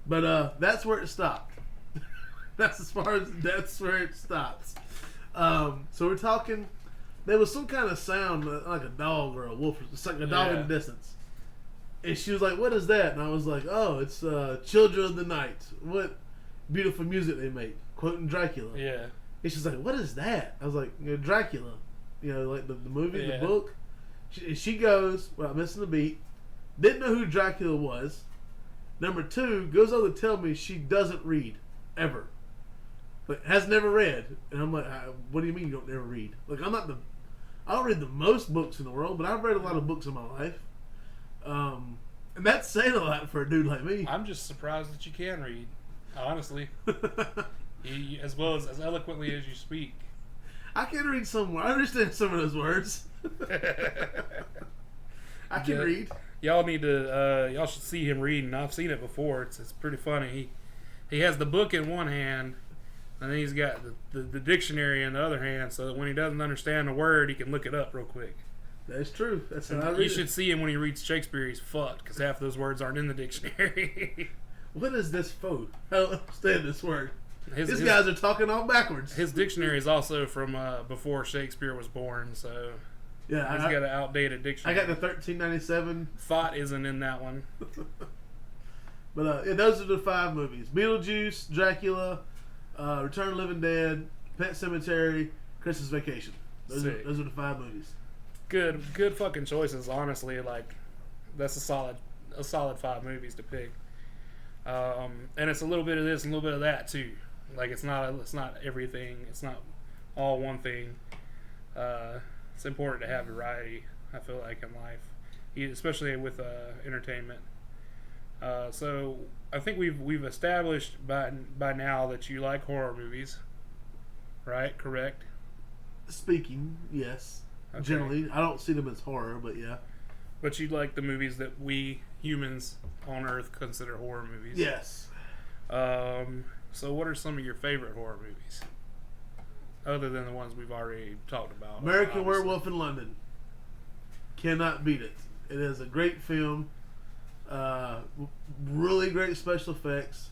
[SPEAKER 2] But that's where it stopped. That's where it stops. So we're talking. There was some kind of sound like a dog or a wolf. It's like a dog in the distance. And she was like, "What is that?" And I was like, "Oh, it's Children of the Night. What beautiful music they make." Quoting Dracula.
[SPEAKER 3] Yeah.
[SPEAKER 2] And she's like, "What is that?" I was like, "Dracula." Like the movie,
[SPEAKER 3] Yeah.
[SPEAKER 2] the book. She goes, without missing a beat, didn't know who Dracula was. Number 2, goes on to tell me she doesn't read. Ever. Like, has never read. And I'm like, what do you mean you don't never read? Like, I don't read the most books in the world, but I've read a lot of books in my life. And that's saying a lot for a dude like me.
[SPEAKER 3] I'm just surprised that you can read, honestly. As well as eloquently as you speak.
[SPEAKER 2] I can read some. I understand some of those words. I can
[SPEAKER 3] Yeah.
[SPEAKER 2] read.
[SPEAKER 3] Y'all need to. Y'all should see him reading. I've seen it before. It's pretty funny. He has the book in one hand, and then he's got the dictionary in the other hand, so that when he doesn't understand a word, he can look it up real quick.
[SPEAKER 2] That's true. That's how I read
[SPEAKER 3] You
[SPEAKER 2] it.
[SPEAKER 3] should see him when he reads Shakespeare. He's fucked because half those words aren't in the dictionary.
[SPEAKER 2] What is this for? I don't understand this word.
[SPEAKER 3] His
[SPEAKER 2] These guys are talking all backwards.
[SPEAKER 3] His dictionary is also from before Shakespeare was born, so
[SPEAKER 2] Yeah,
[SPEAKER 3] he's got an outdated
[SPEAKER 2] I
[SPEAKER 3] dictionary.
[SPEAKER 2] got the 1397.
[SPEAKER 3] Thought isn't in that one.
[SPEAKER 2] But those are the 5 movies: Beetlejuice, Dracula, Return of the Living Dead, Pet Cemetery, Christmas Vacation. Those are the 5 movies.
[SPEAKER 3] Good fucking choices. Honestly, like that's a solid a solid 5 movies to pick. And it's a little bit of this and a little bit of that too. Like it's not everything. It's not all one thing. It's important to have variety. I feel like in life, especially with entertainment. So I think we've established by now that you like horror movies, right? Correct.
[SPEAKER 2] Speaking, yes.
[SPEAKER 3] Okay.
[SPEAKER 2] Generally, I don't see them as horror, but yeah.
[SPEAKER 3] But you like the movies that we humans on Earth consider horror movies.
[SPEAKER 2] Yes.
[SPEAKER 3] So what are some of your favorite horror movies, other than the ones we've already talked about?
[SPEAKER 2] American
[SPEAKER 3] obviously.
[SPEAKER 2] Werewolf in London. Cannot beat it. It is a great film. Really great special effects.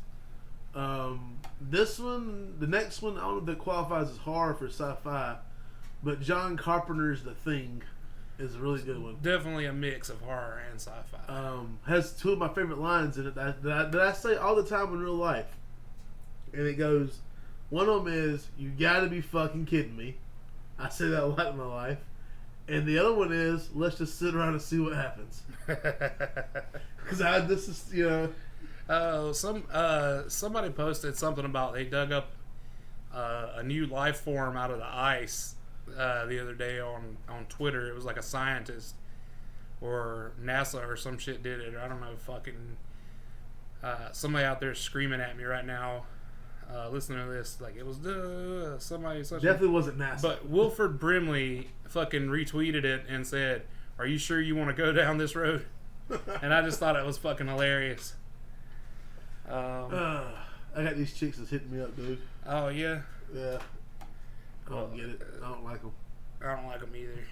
[SPEAKER 2] This one, the next one, I don't know if that qualifies as horror for sci-fi, but John Carpenter's The Thing is a really good one.
[SPEAKER 3] Definitely a mix of horror and sci-fi.
[SPEAKER 2] Has 2 of my favorite lines in it that I say all the time in real life. And it goes, one of them is, "You gotta be fucking kidding me." I say that a lot in my life. And the other one is, "Let's just sit around and see what happens." Because this is,
[SPEAKER 3] somebody posted something about they dug up a new life form out of the ice the other day on Twitter. It was like a scientist or NASA or some shit did it. Or I don't know, fucking somebody out there screaming at me right now. Listening to this, like it was somebody.
[SPEAKER 2] definitely wasn't NASA.
[SPEAKER 3] But Wilford Brimley fucking retweeted it and said, "Are you sure you want to go down this road?" And I just thought it was fucking hilarious.
[SPEAKER 2] I got these chicks that's hitting me up, dude.
[SPEAKER 3] Oh yeah.
[SPEAKER 2] Yeah. I don't get it. I don't like them.
[SPEAKER 3] I don't like them either.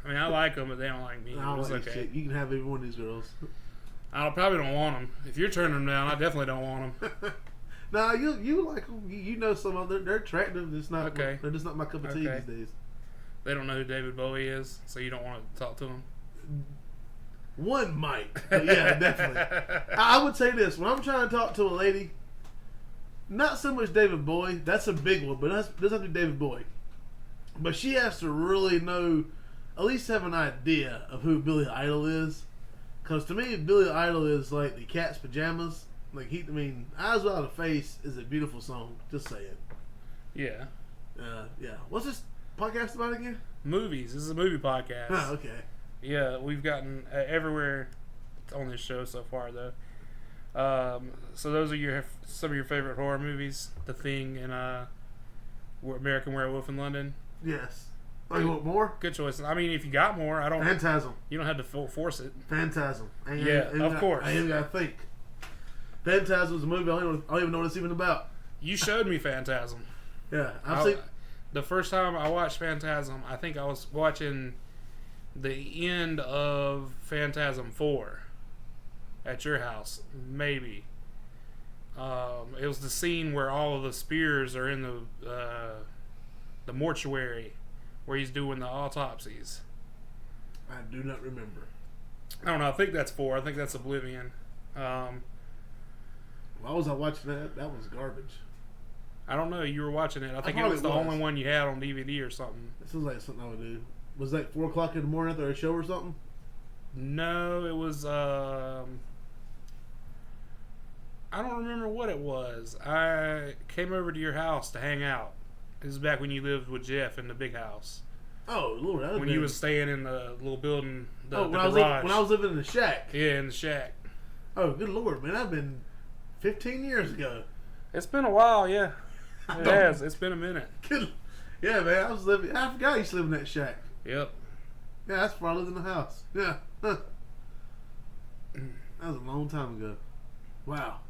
[SPEAKER 3] I mean, I like them, but they don't like me.
[SPEAKER 2] I don't
[SPEAKER 3] It's
[SPEAKER 2] like these
[SPEAKER 3] okay.
[SPEAKER 2] chicks. You can have every one of these girls.
[SPEAKER 3] I probably don't want them. If you're turning them down, I definitely don't want them.
[SPEAKER 2] Nah, you like them. You know some of them. They're attractive. It's not.
[SPEAKER 3] Okay.
[SPEAKER 2] They're just not my cup of tea
[SPEAKER 3] Okay.
[SPEAKER 2] these days.
[SPEAKER 3] They don't know who David Bowie is, so you don't want to talk to them.
[SPEAKER 2] One might, but yeah, definitely. I would say this: when I'm trying to talk to a lady, not so much David Bowie. That's a big one, but it doesn't have to be David Bowie. But she has to really know, at least have an idea of who Billy Idol is. Because to me, Billy Idol is like the Cat's Pajamas. Like Eyes Without a Face is a beautiful song. Just say it.
[SPEAKER 3] Yeah.
[SPEAKER 2] Yeah. What's this podcast about again?
[SPEAKER 3] Movies. This is a movie podcast.
[SPEAKER 2] Oh, okay.
[SPEAKER 3] Yeah, we've gotten everywhere on this show so far, though. So those are some of your favorite horror movies: The Thing and American Werewolf in London.
[SPEAKER 2] Yes. Oh, you want more?
[SPEAKER 3] Good choice. I mean, if you got more,
[SPEAKER 2] Phantasm.
[SPEAKER 3] you don't have to force it.
[SPEAKER 2] Phantasm.
[SPEAKER 3] Of course.
[SPEAKER 2] I ain't got to think. Phantasm is a movie I don't even know what it's even about.
[SPEAKER 3] You showed me Phantasm.
[SPEAKER 2] Yeah, I've seen.
[SPEAKER 3] The first time I watched Phantasm, I think I was watching the end of Phantasm 4 at your house, maybe. It was the scene where all of the spears are in the mortuary where he's doing the autopsies.
[SPEAKER 2] I do not remember.
[SPEAKER 3] I don't know. I think that's 4. I think that's Oblivion.
[SPEAKER 2] Why was I watching that? That was garbage.
[SPEAKER 3] I don't know. You were watching it. I think it
[SPEAKER 2] probably
[SPEAKER 3] was the
[SPEAKER 2] was.
[SPEAKER 3] only one you had on DVD or something.
[SPEAKER 2] It sounds like something I would do. Was that 4 o'clock in the morning after a show or something?
[SPEAKER 3] No, it was. I don't remember what it was. I came over to your house to hang out. This is back when you lived with Jeff in the big house.
[SPEAKER 2] Oh Lord, that
[SPEAKER 3] When you was staying in the little building, the
[SPEAKER 2] when
[SPEAKER 3] garage.
[SPEAKER 2] I was living in the shack.
[SPEAKER 3] Yeah, in the shack.
[SPEAKER 2] Oh, good Lord, man! I've been 15 years ago.
[SPEAKER 3] It's been a while, yeah. It has. It's been a minute.
[SPEAKER 2] Good. Yeah, man. I forgot I used to live in that shack.
[SPEAKER 3] Yep.
[SPEAKER 2] Yeah, that's before I lived in the house. Yeah. Huh. That was a long time ago. Wow.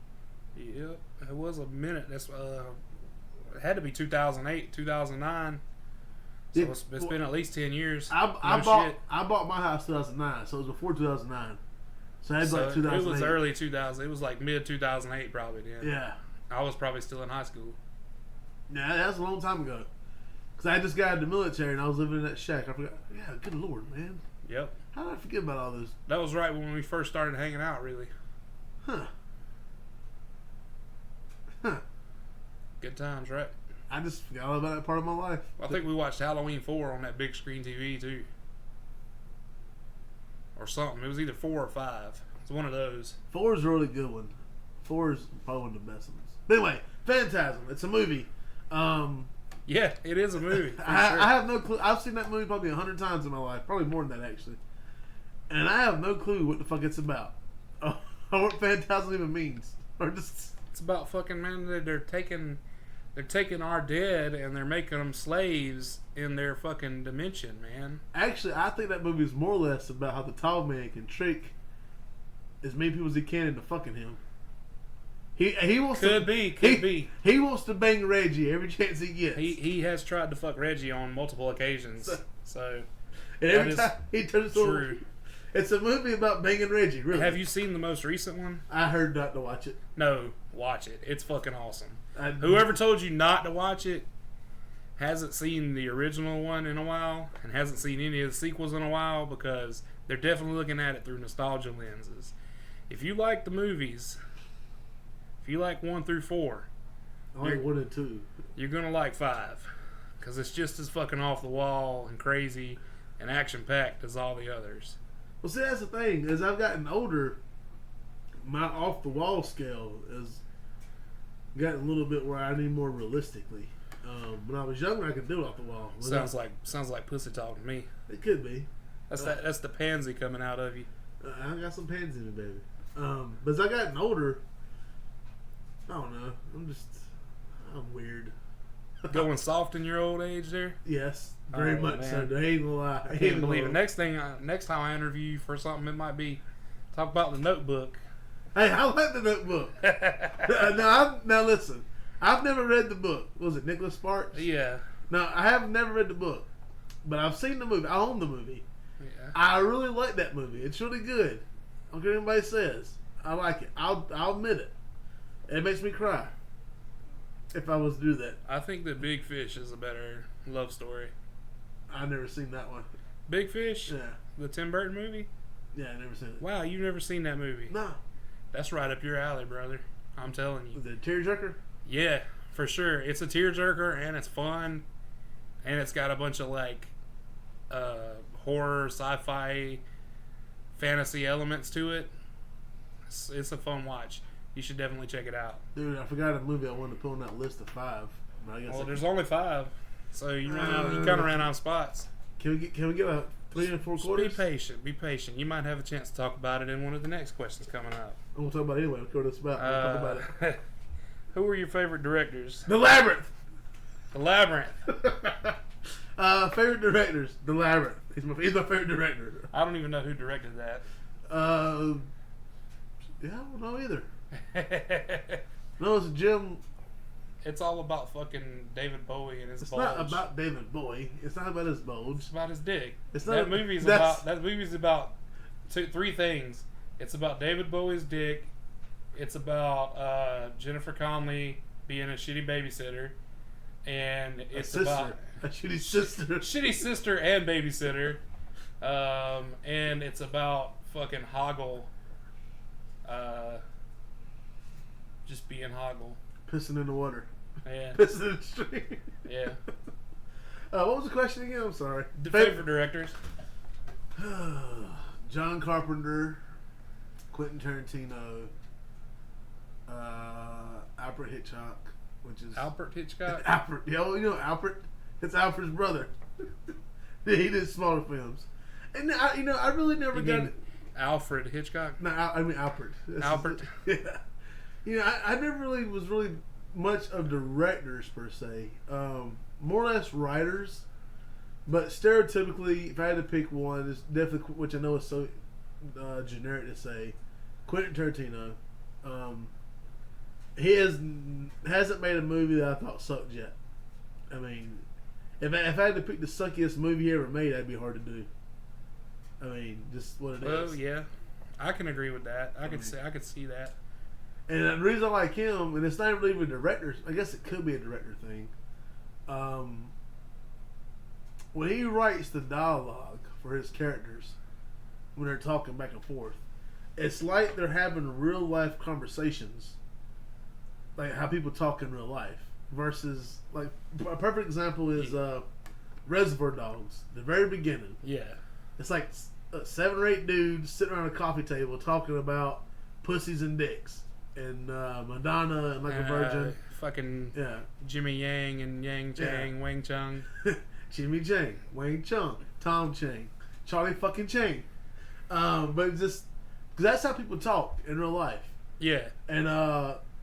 [SPEAKER 3] Yep. It was a minute. That's it had to be 2008, 2009. So it's been at least 10 years.
[SPEAKER 2] I bought my house 2009, so it was before 2009. So it was like 2008.
[SPEAKER 3] It was early 2000. It was like mid 2008 probably then.
[SPEAKER 2] Yeah.
[SPEAKER 3] I was probably still in high school.
[SPEAKER 2] Yeah, that's a long time ago. Because I just got out of the military and I was living in that shack. I forgot. Yeah, good Lord, man.
[SPEAKER 3] Yep.
[SPEAKER 2] How did I forget about all this?
[SPEAKER 3] That was right when we first started hanging out, really.
[SPEAKER 2] Huh.
[SPEAKER 3] Good times, right?
[SPEAKER 2] I just forgot all about that part of my life.
[SPEAKER 3] I think we watched Halloween 4 on that big screen TV, too. Or something. It was either 4 or 5. It's one of those.
[SPEAKER 2] 4 is a really good one. 4 is probably one of the best ones. But anyway, Phantasm. It's a movie.
[SPEAKER 3] Yeah, it is a movie. For
[SPEAKER 2] I
[SPEAKER 3] sure.
[SPEAKER 2] have no clue. I've seen that movie probably 100 times in my life. Probably more than that, actually. And I have no clue what the fuck it's about. Or what Phantasm even means. Or just...
[SPEAKER 3] It's about fucking, man, they're taking our dead and they're making them slaves in their fucking dimension, man.
[SPEAKER 2] Actually, I think that movie is more or less about how the tall man can trick as many people as he can into fucking him. He wants
[SPEAKER 3] Could
[SPEAKER 2] to
[SPEAKER 3] be.
[SPEAKER 2] He wants to bang Reggie every chance he gets.
[SPEAKER 3] He has tried to fuck Reggie on multiple occasions. So
[SPEAKER 2] and every
[SPEAKER 3] that
[SPEAKER 2] time he turns
[SPEAKER 3] true.
[SPEAKER 2] over, it's a movie about banging Reggie. Really?
[SPEAKER 3] Have you seen the most recent one?
[SPEAKER 2] I heard not to watch it.
[SPEAKER 3] No, watch it. It's fucking awesome.
[SPEAKER 2] I,
[SPEAKER 3] Whoever told you not to watch it hasn't seen the original one in a while and hasn't seen any of the sequels in a while, because they're definitely looking at it through nostalgia lenses. If you like the movies, if you like 1 through 4,
[SPEAKER 2] only 1 and 2.
[SPEAKER 3] you're gonna like 5, because it's just as fucking off the wall and crazy and action packed as all the others.
[SPEAKER 2] Well, see, that's the thing. As I've gotten older, my off the wall scale has gotten a little bit where I need more realistically. When I was younger, I could do it off the wall.
[SPEAKER 3] Sounds like pussy talk to me.
[SPEAKER 2] It could be.
[SPEAKER 3] That's the pansy coming out of you.
[SPEAKER 2] I got some pans in it, baby. But as I gotten older, I don't know. I'm weird.
[SPEAKER 3] Going soft in your old age there?
[SPEAKER 2] Yes, very
[SPEAKER 3] Oh,
[SPEAKER 2] much
[SPEAKER 3] man.
[SPEAKER 2] so. I ain't gonna lie.
[SPEAKER 3] I can't believe it. Next time I interview you for something, it might be talk about The Notebook.
[SPEAKER 2] Hey, I like the Notebook. Now listen. I've never read the book. Was it Nicholas Sparks?
[SPEAKER 3] Yeah.
[SPEAKER 2] No, I have never read the book, but I've seen the movie. I own the movie.
[SPEAKER 3] Yeah.
[SPEAKER 2] I really like that movie. It's really good. I don't care what anybody says. I like it. I'll admit it. It makes me cry. If I was to do that,
[SPEAKER 3] I think that Big Fish is a better love story.
[SPEAKER 2] I've never seen that one.
[SPEAKER 3] Big Fish?
[SPEAKER 2] Yeah,
[SPEAKER 3] The Tim Burton movie?
[SPEAKER 2] yeah, I never seen it.
[SPEAKER 3] Wow, you've never seen that movie.
[SPEAKER 2] No,
[SPEAKER 3] That's right up your alley, brother. I'm telling you.
[SPEAKER 2] was it a tearjerker?
[SPEAKER 3] Yeah, for sure. It's a tearjerker and it's fun. And it's got a bunch of like horror, sci-fi, fantasy elements to it. It's a fun watch. You should definitely check it out.
[SPEAKER 2] Dude, I forgot a movie I wanted to put on that list of 5. But I guess
[SPEAKER 3] Well, there's only 5, so you kind of ran out of spots.
[SPEAKER 2] Can we get a 3 and 4
[SPEAKER 3] Just
[SPEAKER 2] quarters?
[SPEAKER 3] be patient. You might have a chance to talk about it in one of the next questions coming up.
[SPEAKER 2] I'm gonna talk about it anyway. Let's go to this about. We'll talk about it.
[SPEAKER 3] Who are your favorite directors?
[SPEAKER 2] The Labyrinth.
[SPEAKER 3] The Labyrinth.
[SPEAKER 2] Favorite directors. The Labyrinth. He's my favorite director.
[SPEAKER 3] I don't even know who directed that.
[SPEAKER 2] Yeah, I don't know either. No, it's Jim.
[SPEAKER 3] It's all about fucking David Bowie and his
[SPEAKER 2] It's
[SPEAKER 3] bulge.
[SPEAKER 2] not about David Bowie. It's not about his bulge.
[SPEAKER 3] It's about his dick.
[SPEAKER 2] It's
[SPEAKER 3] That
[SPEAKER 2] not.
[SPEAKER 3] movie's
[SPEAKER 2] that's-
[SPEAKER 3] about 3 things. It's about David Bowie's dick. It's about Jennifer Connelly being a shitty babysitter, and
[SPEAKER 2] a
[SPEAKER 3] it's
[SPEAKER 2] sister.
[SPEAKER 3] about
[SPEAKER 2] A shitty sister.
[SPEAKER 3] shitty sister and babysitter, and it's about fucking Hoggle, just being Hoggle.
[SPEAKER 2] Pissing in the water.
[SPEAKER 3] Yeah,
[SPEAKER 2] Pissing in the street.
[SPEAKER 3] yeah.
[SPEAKER 2] What was the question again? I'm sorry.
[SPEAKER 3] The favorite directors.
[SPEAKER 2] John Carpenter, Quentin Tarantino, Alfred Hitchcock, which is
[SPEAKER 3] Alfred Hitchcock.
[SPEAKER 2] Alfred. You know Alfred? It's Alfred's brother. He did smaller films, and I really never
[SPEAKER 3] You
[SPEAKER 2] got
[SPEAKER 3] mean Alfred Hitchcock?
[SPEAKER 2] No, I mean Alfred.
[SPEAKER 3] Alfred?
[SPEAKER 2] Yeah. I never really was really much of directors per se. More or less writers, but stereotypically, if I had to pick one, it's definitely, which I know is so generic to say, Quentin Tarantino. He hasn't made a movie that I thought sucked yet. I mean, if I had to pick the suckiest movie he ever made, that'd be hard to do. I mean, just what it is.
[SPEAKER 3] Well, yeah, I can agree with that. I could see that.
[SPEAKER 2] And the reason I like him, and it's not really even directors, I guess it could be a director thing. When he writes the dialogue for his characters, when they're talking back and forth, it's like they're having real life conversations, like how people talk in real life. Versus, like, a perfect example is Reservoir Dogs. The very beginning,
[SPEAKER 3] Yeah,
[SPEAKER 2] it's like 7 or 8 dudes sitting around a coffee table talking about pussies and dicks and Madonna and Like a Virgin.
[SPEAKER 3] Fucking
[SPEAKER 2] Yeah.
[SPEAKER 3] Jimmy Yang and Yang Chang,
[SPEAKER 2] Yeah.
[SPEAKER 3] Wang Chung.
[SPEAKER 2] Jimmy Chang, Wayne Chung, Tom Chang, Charlie fucking Chang. But just because that's how people talk in real life.
[SPEAKER 3] Yeah.
[SPEAKER 2] And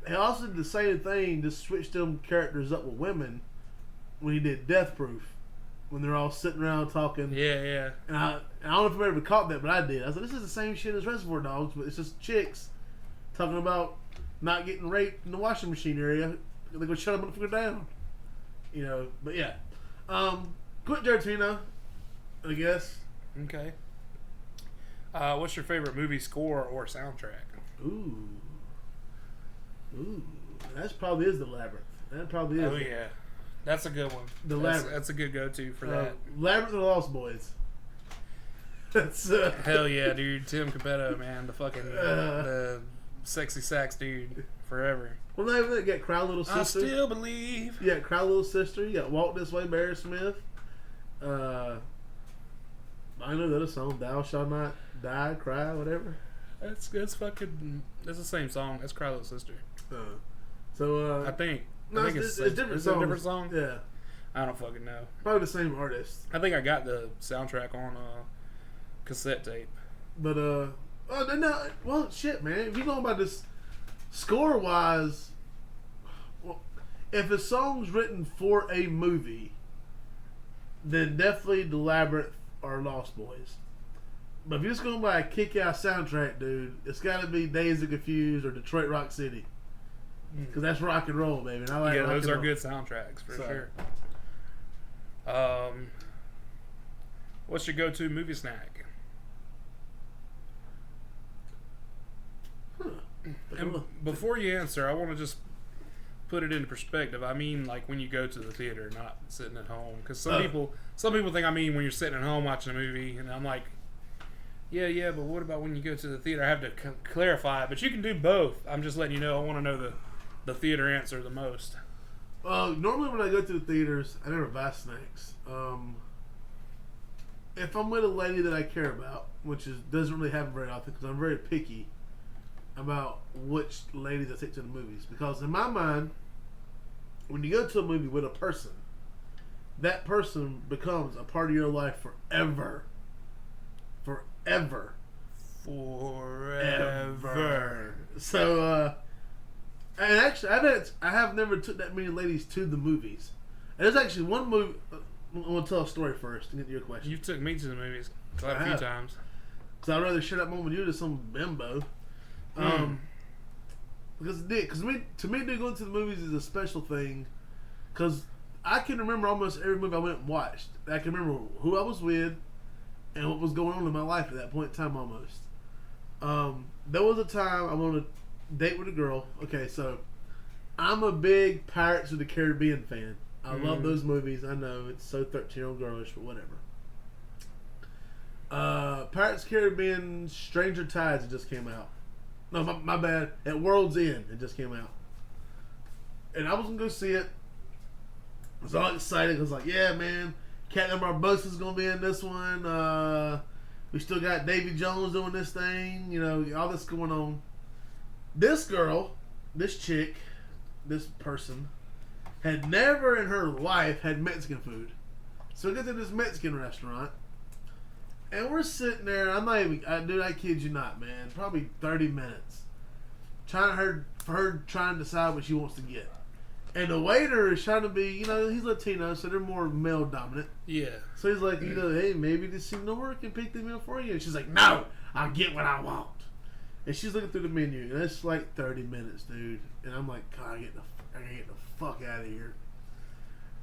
[SPEAKER 2] he also did the same thing, just switched them characters up with women when he did Death Proof. When they're all sitting around talking.
[SPEAKER 3] Yeah.
[SPEAKER 2] And I don't know if I've ever caught that, but I did. I was like, this is the same shit as Reservoir Dogs, but it's just chicks talking about not getting raped in the washing machine area. They go shut them motherfucker down. You know, but yeah. Quentin Tarantino, I guess.
[SPEAKER 3] Okay. What's your favorite movie score or soundtrack?
[SPEAKER 2] Ooh. That probably is The Labyrinth. That probably is.
[SPEAKER 3] Oh yeah, that's a good one.
[SPEAKER 2] Labyrinth.
[SPEAKER 3] That's a good go-to for that.
[SPEAKER 2] Labyrinth of the Lost Boys. That's
[SPEAKER 3] Hell yeah, dude. Tim Capetto, man, the fucking the sexy sax dude, forever.
[SPEAKER 2] Well, not even that. You got Cry Little
[SPEAKER 3] I
[SPEAKER 2] Sister.
[SPEAKER 3] still believe.
[SPEAKER 2] You got Cry Little Sister. You got Walk This Way, Barry Smith. I know the other song, Thou Shalt Not Die, Cry, whatever.
[SPEAKER 3] That's fucking. That's the same song. That's Cry Little Sister. I think.
[SPEAKER 2] No,
[SPEAKER 3] I think
[SPEAKER 2] it's
[SPEAKER 3] it's
[SPEAKER 2] different
[SPEAKER 3] is it a
[SPEAKER 2] songs.
[SPEAKER 3] different song?
[SPEAKER 2] Yeah,
[SPEAKER 3] I don't fucking know.
[SPEAKER 2] probably the same artist.
[SPEAKER 3] I think I got the soundtrack on cassette tape.
[SPEAKER 2] But no, well, shit, man. If you're going by this score wise, well, if a song's written for a movie, then definitely The Labyrinth or Lost Boys. But if you're just going by a kick-ass soundtrack, dude, it's got to be Days of Confused or Detroit Rock City. Because that's rock and roll, baby. And I like
[SPEAKER 3] Yeah,
[SPEAKER 2] rock
[SPEAKER 3] those
[SPEAKER 2] and
[SPEAKER 3] are
[SPEAKER 2] roll.
[SPEAKER 3] good soundtracks for
[SPEAKER 2] So.
[SPEAKER 3] sure. What's your go-to movie snack? And before you answer, I want to just put it into perspective. I mean, like when you go to the theater, not sitting at home. Because some people think I mean when you're sitting at home watching a movie, and I'm like, yeah. But what about when you go to the theater? I have to clarify it, but you can do both. I'm just letting you know. I want to know the theater answer the most.
[SPEAKER 2] Normally when I go to the theaters, I never buy snacks. If I'm with a lady that I care about, which doesn't really happen very often, because I'm very picky about which ladies I take to the movies. Because in my mind, when you go to a movie with a person, that person becomes a part of your life forever. Forever.
[SPEAKER 3] Forever.
[SPEAKER 2] So, and actually, I have never took that many ladies to the movies. And there's actually one movie. I want to tell a story first to get to your question.
[SPEAKER 3] You took me to the movies quite a
[SPEAKER 2] I
[SPEAKER 3] few
[SPEAKER 2] have.
[SPEAKER 3] times.
[SPEAKER 2] Because I'd rather share that moment with you than some bimbo. Because to me, dude, going to the movies is a special thing. Because I can remember almost every movie I went and watched. I can remember who I was with and what was going on in my life at that point in time almost. There was a time I wanted to date with a girl. Okay, so I'm a big Pirates of the Caribbean fan. I love those movies. I know it's so 13-year-old girlish, but whatever. Pirates of the Caribbean Stranger Tides just came out. No, my bad. At World's End, it just came out. And I was going to go see it. I was all excited. I was like, yeah, man. Captain Barbossa's going to be in this one. We still got Davy Jones doing this thing. You know, all this going on. This girl, this chick, this person, had never in her life had Mexican food. So we get to this Mexican restaurant. And we're sitting there. I'm not even. Dude, I kid you not, man. Probably 30 minutes, trying for her trying to decide what she wants to get. And the waiter is trying to be, he's Latino, so they're more male dominant.
[SPEAKER 3] Yeah.
[SPEAKER 2] So he's like, hey, maybe this seems no work and pick the meal for you. And she's like, no, I'll get what I want. And she's looking through the menu, and it's like 30 minutes, dude. And I'm like, God, I gotta get the fuck out of here.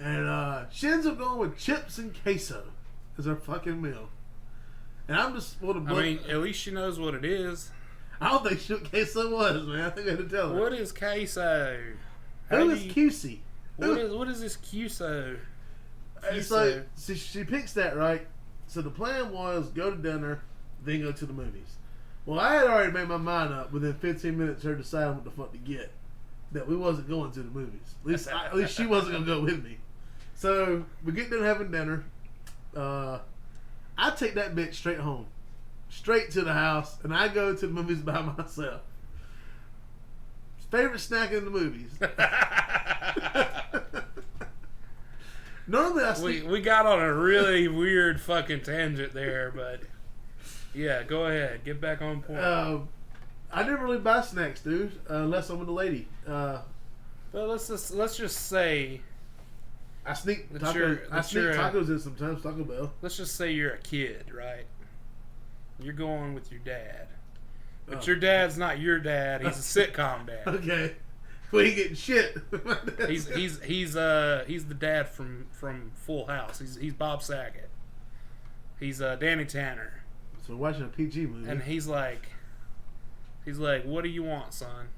[SPEAKER 2] And she ends up going with chips and queso as her fucking meal. And I'm just
[SPEAKER 3] I mean, at least she knows what it is.
[SPEAKER 2] I don't think she knew what queso was, man. I think I had to tell her.
[SPEAKER 3] What is queso?
[SPEAKER 2] Who is QC?
[SPEAKER 3] What is this queso?
[SPEAKER 2] It's like, so she picks that, right? So the plan was go to dinner, then go to the movies. Well, I had already made my mind up within 15 minutes of her deciding what the fuck to get. That we wasn't going to the movies. At least she wasn't going to go with me. So we get done having dinner. I take that bitch straight home. straight to the house, and I go to the movies by myself. Favorite snack in the movies. Normally, I sneak.
[SPEAKER 3] We got on a really weird fucking tangent there, but yeah, go ahead, get back on point.
[SPEAKER 2] I never really buy snacks, dude, unless I'm with a lady.
[SPEAKER 3] Well, let's just say
[SPEAKER 2] I sneak
[SPEAKER 3] That
[SPEAKER 2] tacos.
[SPEAKER 3] you're-
[SPEAKER 2] I
[SPEAKER 3] that
[SPEAKER 2] sneak
[SPEAKER 3] you're a-
[SPEAKER 2] tacos in sometimes. Taco Bell.
[SPEAKER 3] let's just say you're a kid, right? You're going with your dad, but
[SPEAKER 2] Oh.
[SPEAKER 3] your dad's not your dad. He's a sitcom dad.
[SPEAKER 2] Okay, we ain't getting shit.
[SPEAKER 3] He's the dad from Full House. He's Bob Saget. He's Danny Tanner,
[SPEAKER 2] So we're watching a PG movie.
[SPEAKER 3] and he's like, what do you want, son?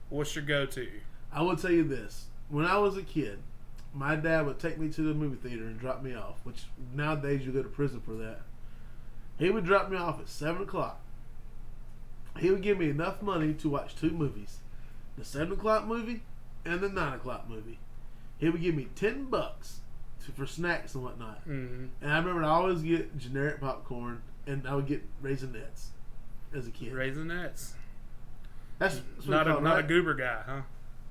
[SPEAKER 3] What's your go-to?
[SPEAKER 2] I will tell you this: when I was a kid, my dad would take me to the movie theater and drop me off. Which nowadays you go to prison for that. He would drop me off at 7:00. He would give me enough money to watch two movies: the 7:00 movie and the 9:00 movie. He would give me $10 for snacks and whatnot.
[SPEAKER 3] Mm-hmm.
[SPEAKER 2] And I remember I always get generic popcorn, and I would get Raisinets as a kid.
[SPEAKER 3] Raisinets.
[SPEAKER 2] That's what
[SPEAKER 3] Not
[SPEAKER 2] we
[SPEAKER 3] a
[SPEAKER 2] call it,
[SPEAKER 3] not a
[SPEAKER 2] right?
[SPEAKER 3] goober guy, huh?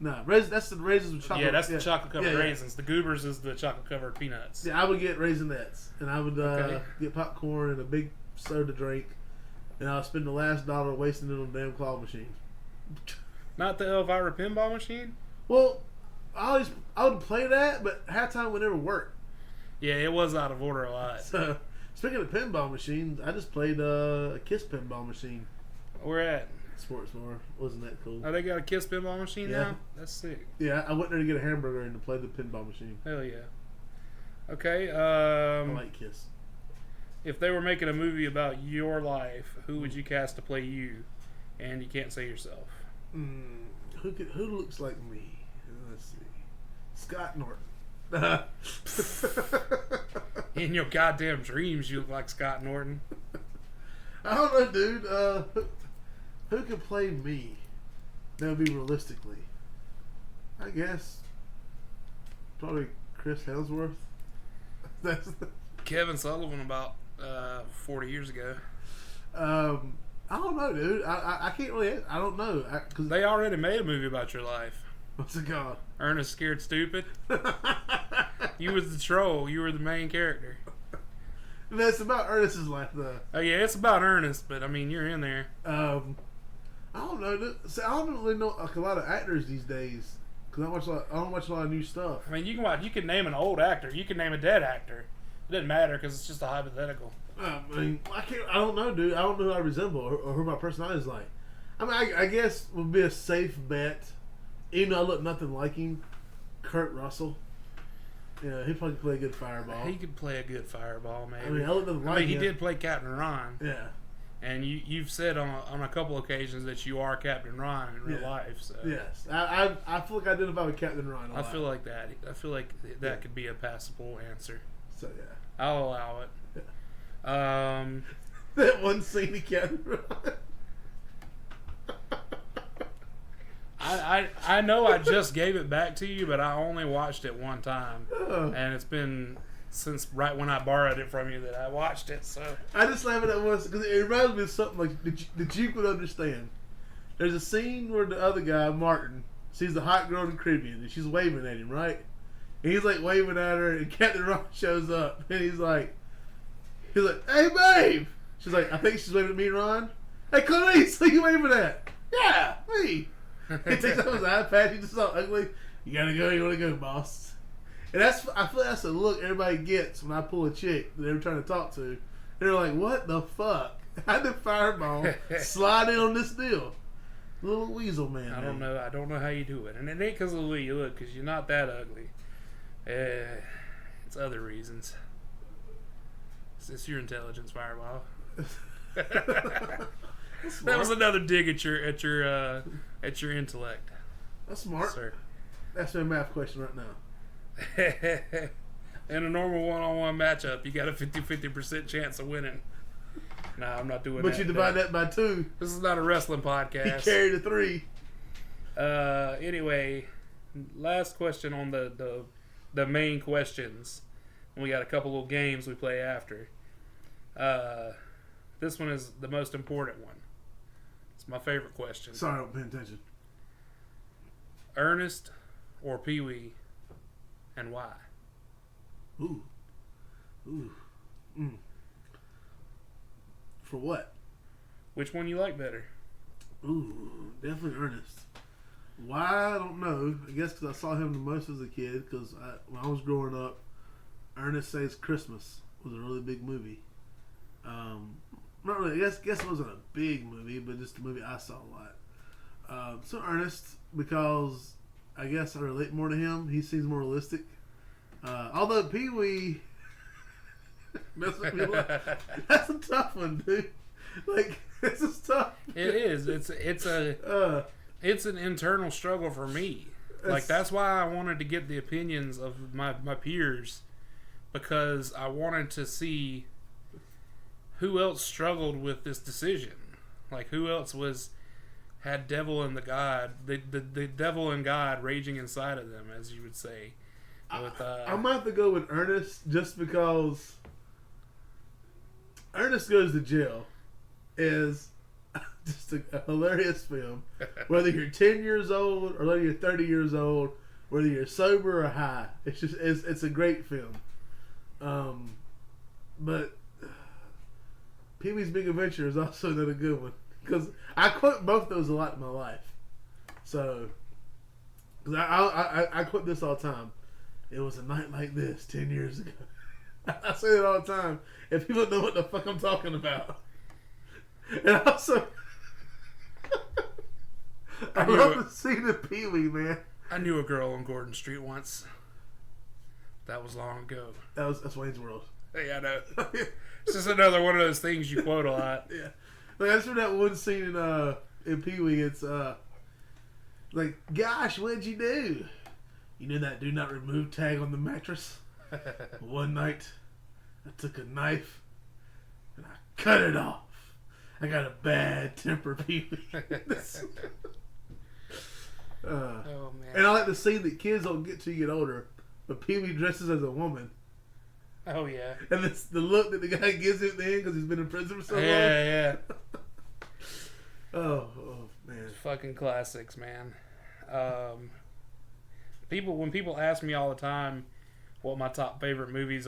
[SPEAKER 2] No, that's the raisins with chocolate.
[SPEAKER 3] Yeah, that's the chocolate covered
[SPEAKER 2] Yeah, yeah.
[SPEAKER 3] raisins. The goobers is the chocolate covered peanuts.
[SPEAKER 2] Yeah, I would get Raisinets, and I would
[SPEAKER 3] Okay.
[SPEAKER 2] get popcorn and a big soda drink, and I would spend the last dollar wasting it on the damn claw machine.
[SPEAKER 3] Not the Elvira pinball machine.
[SPEAKER 2] Well, I would play that, but halftime would never work.
[SPEAKER 3] Yeah, it was out of order a lot.
[SPEAKER 2] So, speaking of pinball machines, I just played a Kiss pinball machine.
[SPEAKER 3] Where at?
[SPEAKER 2] Sportsmore. Wasn't that cool?
[SPEAKER 3] Oh, they got a Kiss pinball machine
[SPEAKER 2] Yeah.
[SPEAKER 3] now? That's sick.
[SPEAKER 2] Yeah, I went there to get a hamburger and to play the pinball machine.
[SPEAKER 3] Hell yeah. Okay,
[SPEAKER 2] I like Kiss.
[SPEAKER 3] if they were making a movie about your life, who would you cast to play you? And you can't say yourself.
[SPEAKER 2] Who looks like me? Let's see. Scott Norton.
[SPEAKER 3] In your goddamn dreams, you look like Scott Norton.
[SPEAKER 2] I don't know, dude. Who could play me? That would be realistically. I guess probably Chris Hemsworth. That's
[SPEAKER 3] Kevin Sullivan about 40 years ago.
[SPEAKER 2] I don't know, dude. I can't really. I don't know. Cause
[SPEAKER 3] They already made a movie about your life.
[SPEAKER 2] what's it called?
[SPEAKER 3] Ernest Scared Stupid. You was the troll. You were the main character.
[SPEAKER 2] That's about Ernest's life, though.
[SPEAKER 3] Oh yeah, it's about Ernest, but I mean you're in there.
[SPEAKER 2] I don't know. Dude. See, I don't really know like, a lot of actors these days because I don't watch a lot of new stuff.
[SPEAKER 3] I mean you can watch. You can name an old actor. You can name a dead actor. It doesn't matter because it's just a hypothetical.
[SPEAKER 2] I mean, I don't know, dude. I don't know who I resemble or who my personality is like. I mean, I guess would be a safe bet. Even though I look nothing like him, Kurt Russell. Yeah, he'd probably play a good fireball.
[SPEAKER 3] He could play a good fireball, maybe.
[SPEAKER 2] I mean, I look nothing
[SPEAKER 3] I
[SPEAKER 2] like
[SPEAKER 3] mean, he
[SPEAKER 2] him.
[SPEAKER 3] did play Captain Ron,
[SPEAKER 2] Yeah,
[SPEAKER 3] and you've said on a couple occasions that you are Captain Ron in real
[SPEAKER 2] Yeah.
[SPEAKER 3] life. So
[SPEAKER 2] yes. I feel like I identify with Captain Ryan a
[SPEAKER 3] I
[SPEAKER 2] lot.
[SPEAKER 3] feel like that. I feel like that
[SPEAKER 2] Yeah.
[SPEAKER 3] could be a passable answer.
[SPEAKER 2] So yeah.
[SPEAKER 3] I'll allow it.
[SPEAKER 2] That one scene of Captain Ryan.
[SPEAKER 3] I know I just gave it back to you, but I only watched it one time,
[SPEAKER 2] Oh.
[SPEAKER 3] and it's been since right when I borrowed it from you that I watched it. So
[SPEAKER 2] I just laugh at that once because it reminds me of something like that you could understand. There's a scene where the other guy, Martin, sees the hot girl in the Caribbean and she's waving at him, right? And he's like waving at her, and Captain Rock shows up and he's like, "Hey, babe." She's like, "I think she's waving at me, Ron." "Hey, Clarice, who you waving at?" "Yeah, me." He takes off his eye patch. He's just so ugly. "You gotta go. You wanna go, boss?" And I feel like that's the look everybody gets when I pull a chick that they're trying to talk to. They're like, "What the fuck? How did Fireball slide in on this deal?" Little weasel man.
[SPEAKER 3] I don't know. I don't know how you do it, and it ain't because of the way you look, because you're not that ugly. It's other reasons. It's your intelligence, Fireball. That was another dig at your intellect,
[SPEAKER 2] That's smart.
[SPEAKER 3] sir.
[SPEAKER 2] That's my math question right now.
[SPEAKER 3] In a normal one-on-one matchup, you got a 50% chance of winning. Nah, I'm not doing that.
[SPEAKER 2] But you divide that by 2.
[SPEAKER 3] This is not a wrestling
[SPEAKER 2] He
[SPEAKER 3] podcast.
[SPEAKER 2] carried a 3.
[SPEAKER 3] Anyway, last question on the main questions. We got a couple little games we play after. This one is the most important one. It's my favorite question.
[SPEAKER 2] Sorry, I'm paying attention.
[SPEAKER 3] Ernest or Pee-wee, and why?
[SPEAKER 2] Ooh. For what?
[SPEAKER 3] Which one you like better?
[SPEAKER 2] Ooh, definitely Ernest. Why, I don't know. I guess because I saw him the most as a kid. Because when I was growing up, Ernest Saves Christmas was a really big movie. Not really. I guess it wasn't a big movie, but just a movie I saw a lot. So Ernest, because I guess I relate more to him. He seems more realistic. Although Pee-wee, that's a tough one, dude. Like, this is tough.
[SPEAKER 3] It is. It's an internal struggle for me. Like, that's why I wanted to get the opinions of my peers, because I wanted to see who else struggled with this decision. Like, who else had devil in the devil and God raging inside of them, as you would say.
[SPEAKER 2] I might have to go with Ernest just because Ernest Goes to Jail is just a hilarious film. Whether you're 10 years old or whether you're 30 years old, whether you're sober or high, it's a great film. But Pee-wee's Big Adventure is also another good one because I quote both those a lot in my life. So, cause I quote this all the time. It was a night like this 10 years ago. I say it all the time. If people know what the fuck I'm talking about. And also, I love the scene of Pee-wee, man.
[SPEAKER 3] I knew a girl on Gordon Street once. That was long ago.
[SPEAKER 2] That's Wayne's World.
[SPEAKER 3] Yeah, I know. It's just another one of those things you quote a lot.
[SPEAKER 2] Yeah. Like, that's from that one scene in Pee-wee. It's like, gosh, what'd you do? You know that do not remove tag on the mattress? One night, I took a knife and I cut it off. I got a bad temper, Pee-wee.
[SPEAKER 3] Oh, man.
[SPEAKER 2] And I like the scene that kids don't get till you get older, but Pee-wee dresses as a woman.
[SPEAKER 3] Oh, yeah.
[SPEAKER 2] And it's the look that the guy gives him at the end because he's been in prison for so long.
[SPEAKER 3] Yeah.
[SPEAKER 2] Oh, man.
[SPEAKER 3] Fucking classics, man. When people ask me all the time what my top 5 movies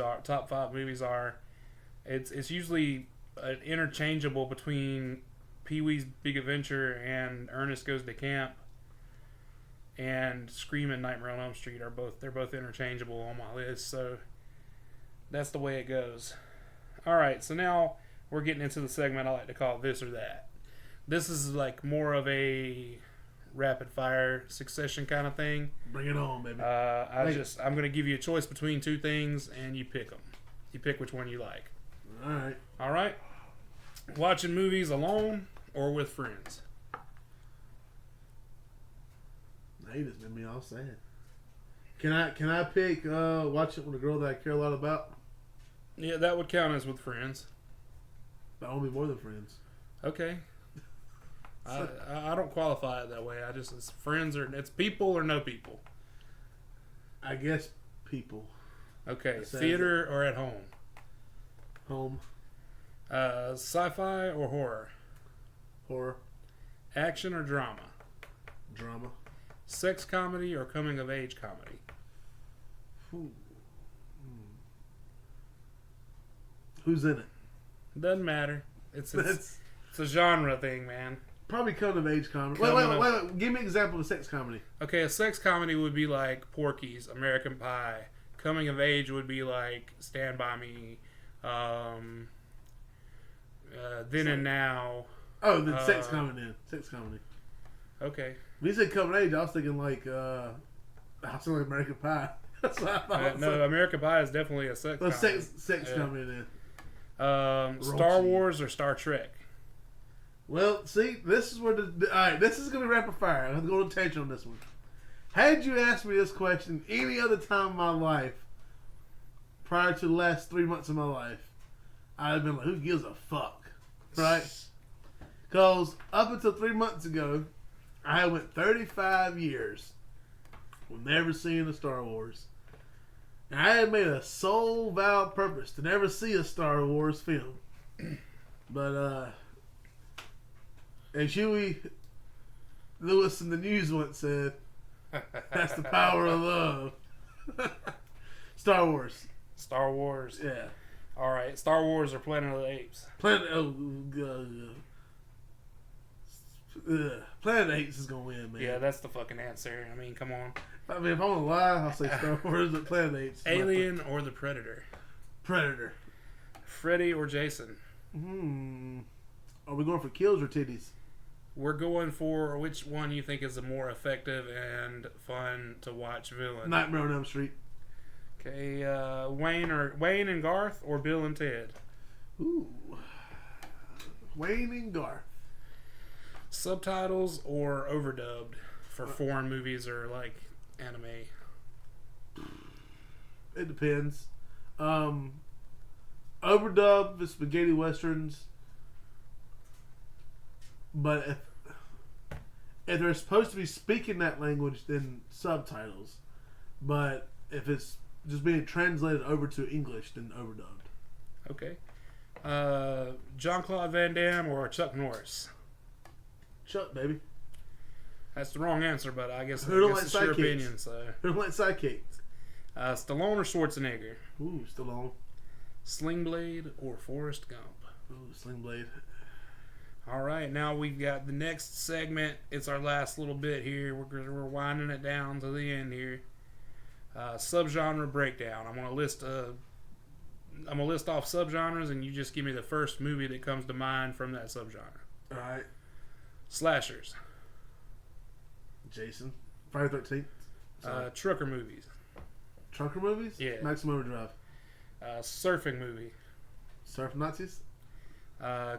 [SPEAKER 3] are, it's usually interchangeable between Pee-wee's Big Adventure and Ernest Goes to Camp, and Scream and Nightmare on Elm Street they're both interchangeable on my list. So that's the way it goes. All right, so now we're getting into the segment I like to call This or That. This is like more of a rapid fire succession kind of thing.
[SPEAKER 2] Bring it on, baby.
[SPEAKER 3] I'm going to give you a choice between two things, and you pick them. You pick which one you like.
[SPEAKER 2] All
[SPEAKER 3] right. Watching movies alone or with friends?
[SPEAKER 2] Now you just made me all sad. Can I pick watch it with a girl that I care a lot about?
[SPEAKER 3] Yeah, that would count as with friends.
[SPEAKER 2] But only more than friends.
[SPEAKER 3] Okay. I don't qualify it that way. It's friends it's people or no people.
[SPEAKER 2] I guess people.
[SPEAKER 3] Okay, theater or at home?
[SPEAKER 2] Home.
[SPEAKER 3] Sci-fi or horror?
[SPEAKER 2] Horror.
[SPEAKER 3] Action or drama?
[SPEAKER 2] Drama.
[SPEAKER 3] Sex comedy or coming of age comedy?
[SPEAKER 2] Who's in it?
[SPEAKER 3] Doesn't matter. It's a genre thing, man.
[SPEAKER 2] Probably coming of age comedy. Wait. Give me an example of a sex comedy.
[SPEAKER 3] Okay, a sex comedy would be like Porky's, American Pie. Coming of age would be like Stand By Me, Then and Now.
[SPEAKER 2] Oh, then sex comedy then. Sex comedy.
[SPEAKER 3] Okay.
[SPEAKER 2] When you said coming of age, I was thinking like American Pie. That's what I thought.
[SPEAKER 3] No, American Pie is definitely a sex comedy.
[SPEAKER 2] Sex comedy then.
[SPEAKER 3] Star Wars or Star Trek?
[SPEAKER 2] Well, see, this is where alright, this is going to be rapid fire. I'm going to go to tangent on this one. Had you asked me this question any other time in my life, prior to the last 3 months of my life, I'd have been like, who gives a fuck? Right? Because up until 3 months ago, I went 35 years with never seeing a Star Wars. And I had made a sole vowed purpose to never see a Star Wars film. But as Huey Lewis in the news once said, "That's the power of love." Star Wars.
[SPEAKER 3] Star Wars.
[SPEAKER 2] Yeah.
[SPEAKER 3] All right, Star Wars or Planet of the Apes?
[SPEAKER 2] Planet Planet Apes is gonna win, man.
[SPEAKER 3] Yeah, that's the fucking answer. I mean, come on.
[SPEAKER 2] I mean, if I'm gonna lie, I'll say Star Wars, but Planet Apes. is my
[SPEAKER 3] Alien or the Predator?
[SPEAKER 2] Predator.
[SPEAKER 3] Freddy or Jason?
[SPEAKER 2] Are we going for kills or titties?
[SPEAKER 3] We're going for which one you think is the more effective and fun to watch villain.
[SPEAKER 2] Nightmare on Elm Street.
[SPEAKER 3] Okay, Wayne and Garth or Bill and Ted?
[SPEAKER 2] Ooh. Wayne and Garth.
[SPEAKER 3] Subtitles or overdubbed for foreign movies or like anime?
[SPEAKER 2] It depends. Overdub the spaghetti westerns, but if they're supposed to be speaking that language, then subtitles. But if it's just being translated over to English, then overdubbed.
[SPEAKER 3] Okay. Jean-Claude Van Damme or Chuck Norris?
[SPEAKER 2] Chuck, baby.
[SPEAKER 3] That's the wrong answer, but I guess,
[SPEAKER 2] Who don't
[SPEAKER 3] it's
[SPEAKER 2] like
[SPEAKER 3] your
[SPEAKER 2] sidekicks?
[SPEAKER 3] opinion. So,
[SPEAKER 2] Who don't like sidekicks?
[SPEAKER 3] Stallone or Schwarzenegger?
[SPEAKER 2] Ooh, Stallone.
[SPEAKER 3] Sling Blade or Forrest Gump?
[SPEAKER 2] Ooh, Sling Blade.
[SPEAKER 3] All right, now we've got the next segment. It's our last little bit here. We're winding it down to the end here. Subgenre breakdown. I'm gonna list off subgenres, and you just give me the first movie that comes to mind from that subgenre.
[SPEAKER 2] All right.
[SPEAKER 3] Slashers.
[SPEAKER 2] Jason. Friday 13th.
[SPEAKER 3] Trucker movies.
[SPEAKER 2] Trucker movies?
[SPEAKER 3] Yeah.
[SPEAKER 2] Maximum Overdrive.
[SPEAKER 3] Surfing movie.
[SPEAKER 2] Surf Nazis?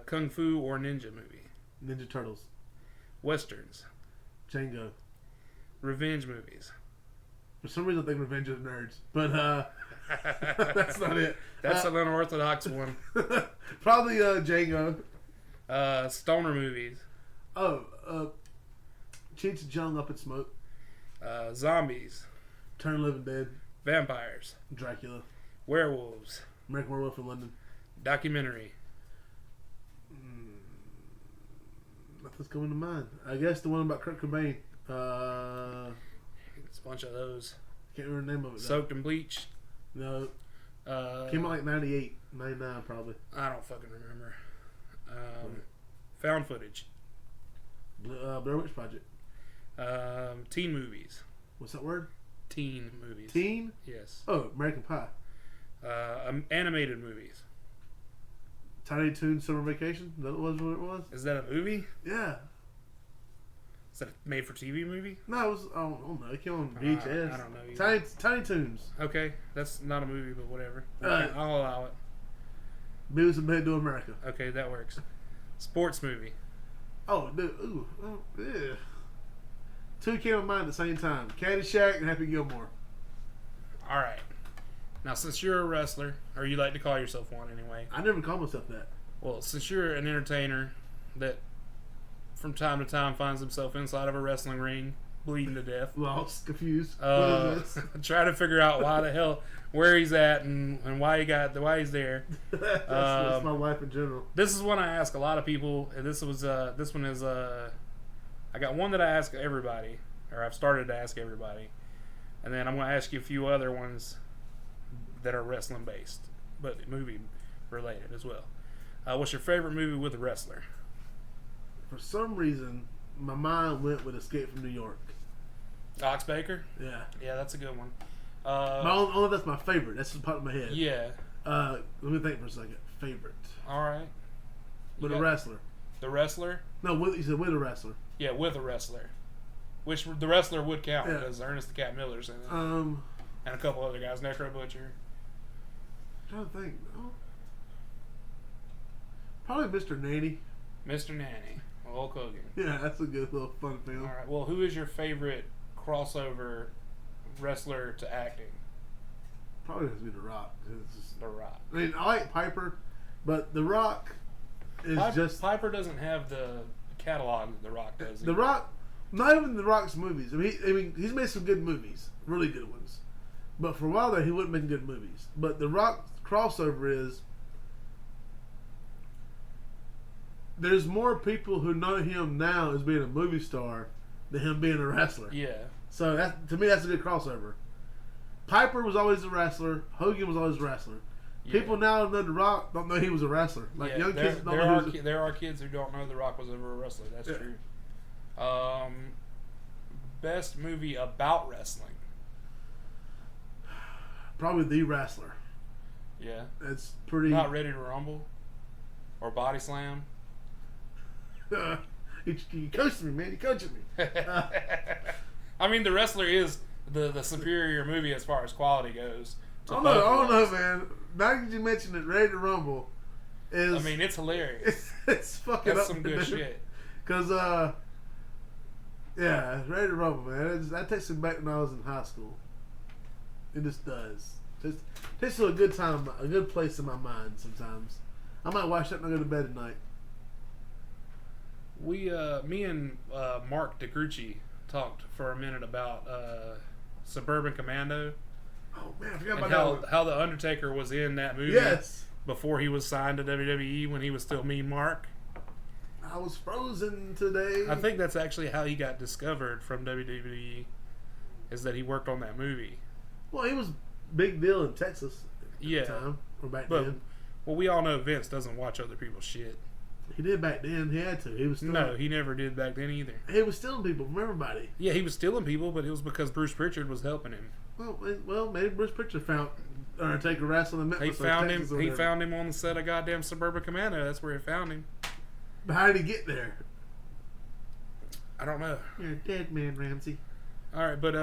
[SPEAKER 3] Kung Fu or ninja movie.
[SPEAKER 2] Ninja Turtles.
[SPEAKER 3] Westerns.
[SPEAKER 2] Django.
[SPEAKER 3] Revenge movies.
[SPEAKER 2] For some reason I think Revenge of the Nerds. But that's not it.
[SPEAKER 3] That's an unorthodox one.
[SPEAKER 2] Probably Django.
[SPEAKER 3] Stoner movies.
[SPEAKER 2] Cheech and Chong Up in Smoke.
[SPEAKER 3] Zombies.
[SPEAKER 2] Turn Living Dead.
[SPEAKER 3] Vampires.
[SPEAKER 2] Dracula.
[SPEAKER 3] Werewolves.
[SPEAKER 2] American Werewolf in London.
[SPEAKER 3] Documentary.
[SPEAKER 2] Nothing's coming to mind. I guess the one about Kurt Cobain.
[SPEAKER 3] It's a bunch of those.
[SPEAKER 2] Can't remember the name of it.
[SPEAKER 3] Soaked in bleach.
[SPEAKER 2] No. Came out like 98, 99 probably.
[SPEAKER 3] I don't fucking remember. Found footage.
[SPEAKER 2] Blair Witch Project.
[SPEAKER 3] Teen movies.
[SPEAKER 2] What's that word?
[SPEAKER 3] Teen movies.
[SPEAKER 2] Teen?
[SPEAKER 3] Yes.
[SPEAKER 2] Oh, American Pie.
[SPEAKER 3] Animated movies.
[SPEAKER 2] Tiny Toon Summer Vacation? That was what it was?
[SPEAKER 3] Is that a movie?
[SPEAKER 2] Yeah.
[SPEAKER 3] Is that a made-for-TV movie?
[SPEAKER 2] No, it was, I don't know. It came on VHS.
[SPEAKER 3] I don't know either.
[SPEAKER 2] Tiny Toons.
[SPEAKER 3] Okay, that's not a movie, but whatever.
[SPEAKER 2] Uh,
[SPEAKER 3] I'll allow it.
[SPEAKER 2] Beavis and Butthead to America.
[SPEAKER 3] Okay, that works. Sports movie.
[SPEAKER 2] Oh, dude. Ooh. Oh, yeah. Two came to mind at the same time. Caddyshack and Happy Gilmore.
[SPEAKER 3] All right. Now, since you're a wrestler, or you like to call yourself one anyway,
[SPEAKER 2] I never call myself that.
[SPEAKER 3] well, since you're an entertainer that from time to time finds himself inside of a wrestling ring, bleeding to death,
[SPEAKER 2] Lost, confused. What is this?
[SPEAKER 3] try to figure out why the hell, where he's at and why he's there.
[SPEAKER 2] That's my life in general.
[SPEAKER 3] This is one I ask a lot of people. And this one is I got one that I ask everybody, or I've started to ask everybody, and then I'm going to ask you a few other ones that are wrestling based, but movie related as well. What's your favorite movie with a wrestler?
[SPEAKER 2] For some reason, my mind went with Escape from New York.
[SPEAKER 3] Ox Baker?
[SPEAKER 2] Yeah.
[SPEAKER 3] Yeah, that's a good one.
[SPEAKER 2] Only that's my favorite. That's just part of my head.
[SPEAKER 3] Yeah.
[SPEAKER 2] Let me think for a second. Favorite.
[SPEAKER 3] All right.
[SPEAKER 2] With a wrestler.
[SPEAKER 3] The wrestler?
[SPEAKER 2] No, you said with a wrestler.
[SPEAKER 3] Yeah, with a wrestler. Which the wrestler would count
[SPEAKER 2] Yeah.
[SPEAKER 3] because Ernest the Cat Miller's in it.
[SPEAKER 2] And
[SPEAKER 3] And a couple other guys. Necro Butcher.
[SPEAKER 2] I'm trying to think. No. Probably Mr. Nanny.
[SPEAKER 3] Mr. Nanny. Hulk Hogan.
[SPEAKER 2] Yeah, that's a good little fun film.
[SPEAKER 3] All right. Well, who is your favorite crossover wrestler to acting?
[SPEAKER 2] Probably has to be The Rock. It's just,
[SPEAKER 3] The Rock.
[SPEAKER 2] I mean, I like Piper, but The Rock is just
[SPEAKER 3] Piper doesn't have the catalog that The Rock does.
[SPEAKER 2] The Rock. Not even The Rock's movies. I mean, he's made some good movies, really good ones. But for a while there, he wasn't making good movies. But The Rock crossover is there's more people who know him now as being a movie star than him being a wrestler.
[SPEAKER 3] Yeah.
[SPEAKER 2] So that, to me, that's a good crossover. Piper was always a wrestler. Hogan was always a wrestler.
[SPEAKER 3] Yeah.
[SPEAKER 2] People now know The Rock don't know he was a wrestler. Like
[SPEAKER 3] Yeah,
[SPEAKER 2] young kids don't
[SPEAKER 3] there
[SPEAKER 2] know
[SPEAKER 3] are
[SPEAKER 2] he was.
[SPEAKER 3] there are kids who don't know The Rock was ever a wrestler. That's
[SPEAKER 2] Yeah.
[SPEAKER 3] true. Best movie about wrestling.
[SPEAKER 2] Probably The Wrestler.
[SPEAKER 3] Yeah.
[SPEAKER 2] It's pretty.
[SPEAKER 3] Not Ready to Rumble or Body Slam.
[SPEAKER 2] You coached me, man. You coached me.
[SPEAKER 3] I mean, The Wrestler is the superior movie as far as quality goes.
[SPEAKER 2] I don't know, man. Now that you mentioned it, Ready to Rumble is.
[SPEAKER 3] I mean, it's hilarious.
[SPEAKER 2] it's fucking
[SPEAKER 3] That's
[SPEAKER 2] up
[SPEAKER 3] some
[SPEAKER 2] there,
[SPEAKER 3] good
[SPEAKER 2] dude.
[SPEAKER 3] shit.
[SPEAKER 2] Cause yeah, Ready to Rumble, man. That takes me back when I was in high school. It just does. Just takes to a good time, a good place in my mind. Sometimes I might watch that and I go to bed at night.
[SPEAKER 3] Me and Mark DeGrucci talked for a minute about Suburban Commando
[SPEAKER 2] Oh man, I forgot
[SPEAKER 3] and
[SPEAKER 2] about that one.
[SPEAKER 3] how the Undertaker was in that movie
[SPEAKER 2] Yes,
[SPEAKER 3] before he was signed to WWE when he was still Mean Mark.
[SPEAKER 2] I was frozen today.
[SPEAKER 3] I think that's actually how he got discovered from WWE, is that he worked on that movie.
[SPEAKER 2] Well, he was big deal in Texas at
[SPEAKER 3] Yeah.
[SPEAKER 2] the time, or back
[SPEAKER 3] But
[SPEAKER 2] then.
[SPEAKER 3] well, we all know Vince doesn't watch other people's shit.
[SPEAKER 2] He did back then. He had to. He was still.
[SPEAKER 3] No, he never did back then either.
[SPEAKER 2] He was stealing people from everybody.
[SPEAKER 3] Yeah, he was stealing people, but it was because Bruce Pritchard was helping him.
[SPEAKER 2] Well, maybe Bruce Pritchard found Undertaker wrestling in Memphis.
[SPEAKER 3] He found him.
[SPEAKER 2] Texas or
[SPEAKER 3] He
[SPEAKER 2] whatever.
[SPEAKER 3] found him on the set of goddamn Suburban Commando. That's where he found him.
[SPEAKER 2] But how did he get there?
[SPEAKER 3] I don't know.
[SPEAKER 2] You're a dead man, Ramsey.
[SPEAKER 3] All right, but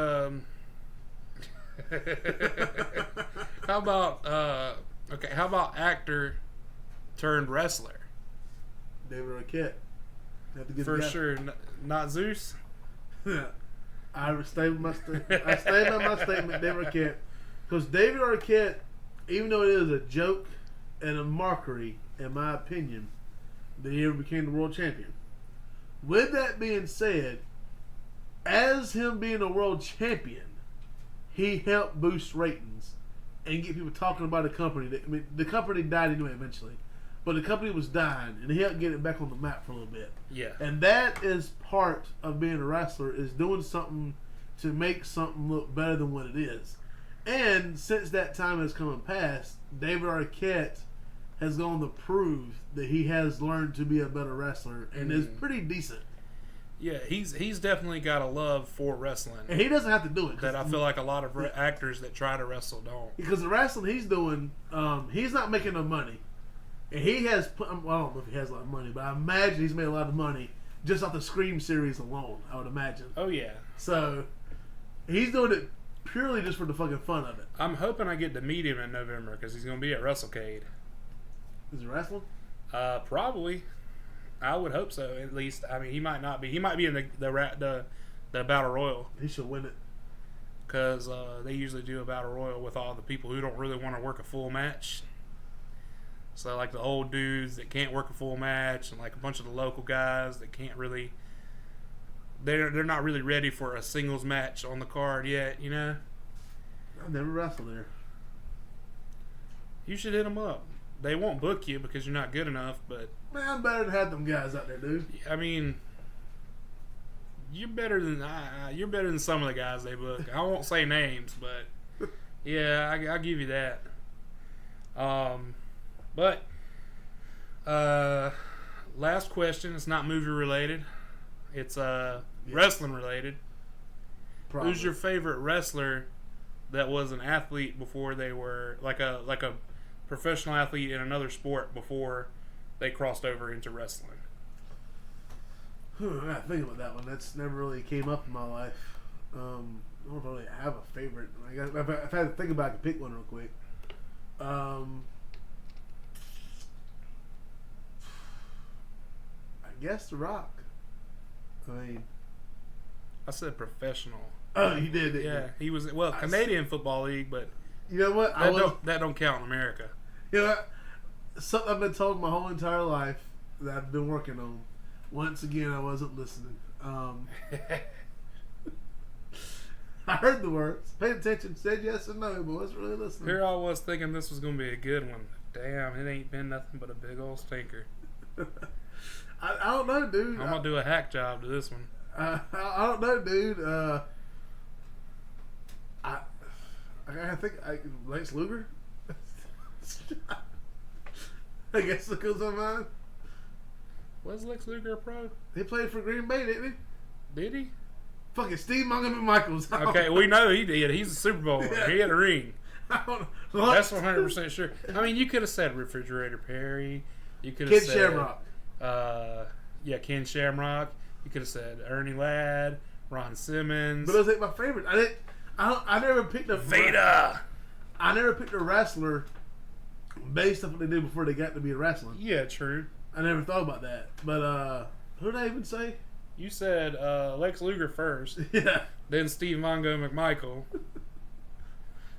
[SPEAKER 3] how about How about actor turned wrestler?
[SPEAKER 2] David Arquette. Have to get
[SPEAKER 3] For
[SPEAKER 2] the guy-
[SPEAKER 3] sure, not Zeus.
[SPEAKER 2] I stay with my I stay by my statement, David Arquette, because David Arquette, even though it is a joke and a mockery, in my opinion, that he ever became the world champion. With that being said, as him being a world champion, he helped boost ratings and get people talking about a company. That, I mean, the company died anyway eventually, but the company was dying, and he helped get it back on the map for a little bit.
[SPEAKER 3] Yeah.
[SPEAKER 2] And that is part of being a wrestler, is doing something to make something look better than what it is. And since that time has come and passed, David Arquette has gone to prove that he has learned to be a better wrestler and is pretty decent.
[SPEAKER 3] Yeah, he's definitely got a love for wrestling
[SPEAKER 2] And he doesn't have to do it.
[SPEAKER 3] that I feel like a lot of actors that try to wrestle don't.
[SPEAKER 2] Because the wrestling he's doing, he's not making no money. And he has, well, I don't know if he has a lot of money, but I imagine he's made a lot of money just off the Scream series alone, I would imagine.
[SPEAKER 3] Oh yeah.
[SPEAKER 2] So, he's doing it purely just for the fucking fun of it.
[SPEAKER 3] I'm hoping I get to meet him in November because he's going to be at WrestleCade.
[SPEAKER 2] Is he wrestling?
[SPEAKER 3] Probably. I would hope so. At least, I mean, he might not be. He might be in the Battle Royal
[SPEAKER 2] He should win it.
[SPEAKER 3] because they usually do a Battle Royal with all the people who don't really want to work a full match. So like the old dudes that can't work a full match, and like a bunch of the local guys that can't really. They're not really ready for a singles match on the card yet. You know.
[SPEAKER 2] I've never wrestled there.
[SPEAKER 3] You should hit them up. They won't book you because you're not good enough, but
[SPEAKER 2] Man, I'm better than half them guys out there, dude.
[SPEAKER 3] I mean, you're better than some of the guys they book. I won't say names, but yeah, I'll give you that. But last question. It's not movie related. It's wrestling related.
[SPEAKER 2] Probably.
[SPEAKER 3] Who's your favorite wrestler that was an athlete before they were like a professional athlete in another sport before they crossed over into wrestling?
[SPEAKER 2] I gotta think about that one. That's never really came up in my life. I don't really have a favorite. If I had to think about it, I could pick one real quick. I guess The Rock. I mean,
[SPEAKER 3] I said professional.
[SPEAKER 2] oh, you did it.
[SPEAKER 3] Yeah, he was Canadian Football League, but
[SPEAKER 2] You know what?
[SPEAKER 3] that don't count in America.
[SPEAKER 2] You know what? Something I've been told my whole entire life that I've been working on. Once again, I wasn't listening. I heard the words, paid attention, said yes or no, but wasn't really listening.
[SPEAKER 3] Here I was thinking this was going to be a good one. Damn, it ain't been nothing but a big old stinker.
[SPEAKER 2] I don't know, dude.
[SPEAKER 3] I'm gonna do a hack job to this one.
[SPEAKER 2] I don't know, dude. I think Lex Luger. I guess it goes on mine.
[SPEAKER 3] Was Lex Luger a pro?
[SPEAKER 2] He played for Green Bay, didn't he?
[SPEAKER 3] Did he?
[SPEAKER 2] Fucking Steve Montgomery Michaels.
[SPEAKER 3] Okay, we know he did. He's a Super Bowl winner. He had a ring. That's 100% sure. I mean, you could have said Refrigerator Perry. You could have
[SPEAKER 2] Ken
[SPEAKER 3] said
[SPEAKER 2] Shamrock.
[SPEAKER 3] Ken Shamrock. You could have said Ernie Ladd, Ron Simmons.
[SPEAKER 2] But those ain't my favorite. I never picked a
[SPEAKER 3] Veda.
[SPEAKER 2] I never picked a wrestler based on what they did before they got to be wrestling.
[SPEAKER 3] Yeah, true.
[SPEAKER 2] I never thought about that. But who did I even say?
[SPEAKER 3] You said Lex Luger first,
[SPEAKER 2] Yeah.
[SPEAKER 3] then Steve Mongo McMichael.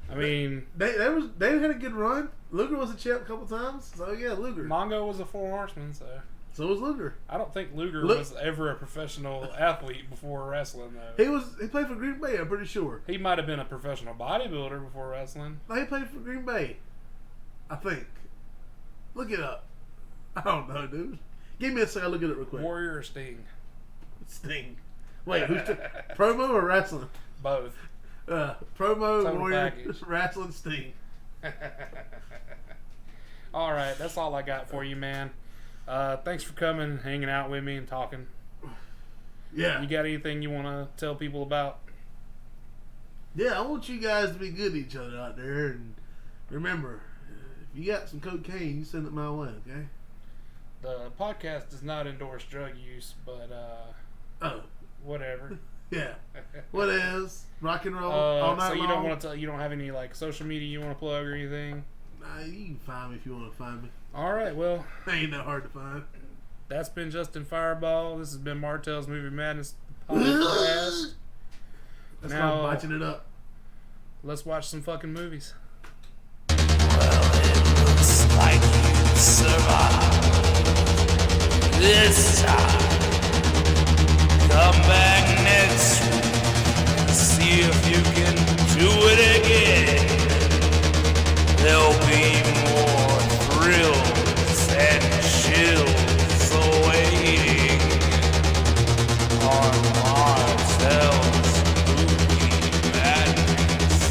[SPEAKER 3] I mean,
[SPEAKER 2] They had a good run. Luger was a champ a couple times. So yeah, Luger.
[SPEAKER 3] Mongo was a Four Horseman, so
[SPEAKER 2] So was Luger.
[SPEAKER 3] I don't think Luger
[SPEAKER 2] Look-
[SPEAKER 3] was ever a professional athlete before wrestling, though.
[SPEAKER 2] He played for Green Bay, I'm pretty sure.
[SPEAKER 3] He might have been a professional bodybuilder before wrestling.
[SPEAKER 2] No, he played for Green Bay. I think. Look it up. I don't know, dude. Give me a second, I'll look at it real quick.
[SPEAKER 3] Warrior or Sting?
[SPEAKER 2] Sting. Wait, who's promo or wrestling?
[SPEAKER 3] Both.
[SPEAKER 2] Promo,
[SPEAKER 3] Total
[SPEAKER 2] Warrior,
[SPEAKER 3] package.
[SPEAKER 2] wrestling, Sting.
[SPEAKER 3] All right, that's all I got for you, man. Thanks for coming, hanging out with me, and talking.
[SPEAKER 2] Yeah.
[SPEAKER 3] You got anything you want to tell people about?
[SPEAKER 2] Yeah, I want you guys to be good to each other out there. And remember, if you got some cocaine, you send it my way, okay?
[SPEAKER 3] The podcast does not endorse drug use, but
[SPEAKER 2] Oh,
[SPEAKER 3] whatever.
[SPEAKER 2] yeah. What is? Rock and roll all night
[SPEAKER 3] So you
[SPEAKER 2] long?
[SPEAKER 3] don't want to? You don't have any like social media you want to plug or anything?
[SPEAKER 2] Nah, you can find me if you want to find me.
[SPEAKER 3] All right, well,
[SPEAKER 2] Ain't that hard to find.
[SPEAKER 3] that's been Justin Fireball. This has been Martell's Movie Madness podcast.
[SPEAKER 2] That's
[SPEAKER 3] Now-
[SPEAKER 2] called botching it up.
[SPEAKER 3] Let's watch some fucking movies.
[SPEAKER 4] Looks like you survived this time. Come back next week. See if you can do it again. There'll be more thrills and chills awaiting on Marcel's Movie Madness.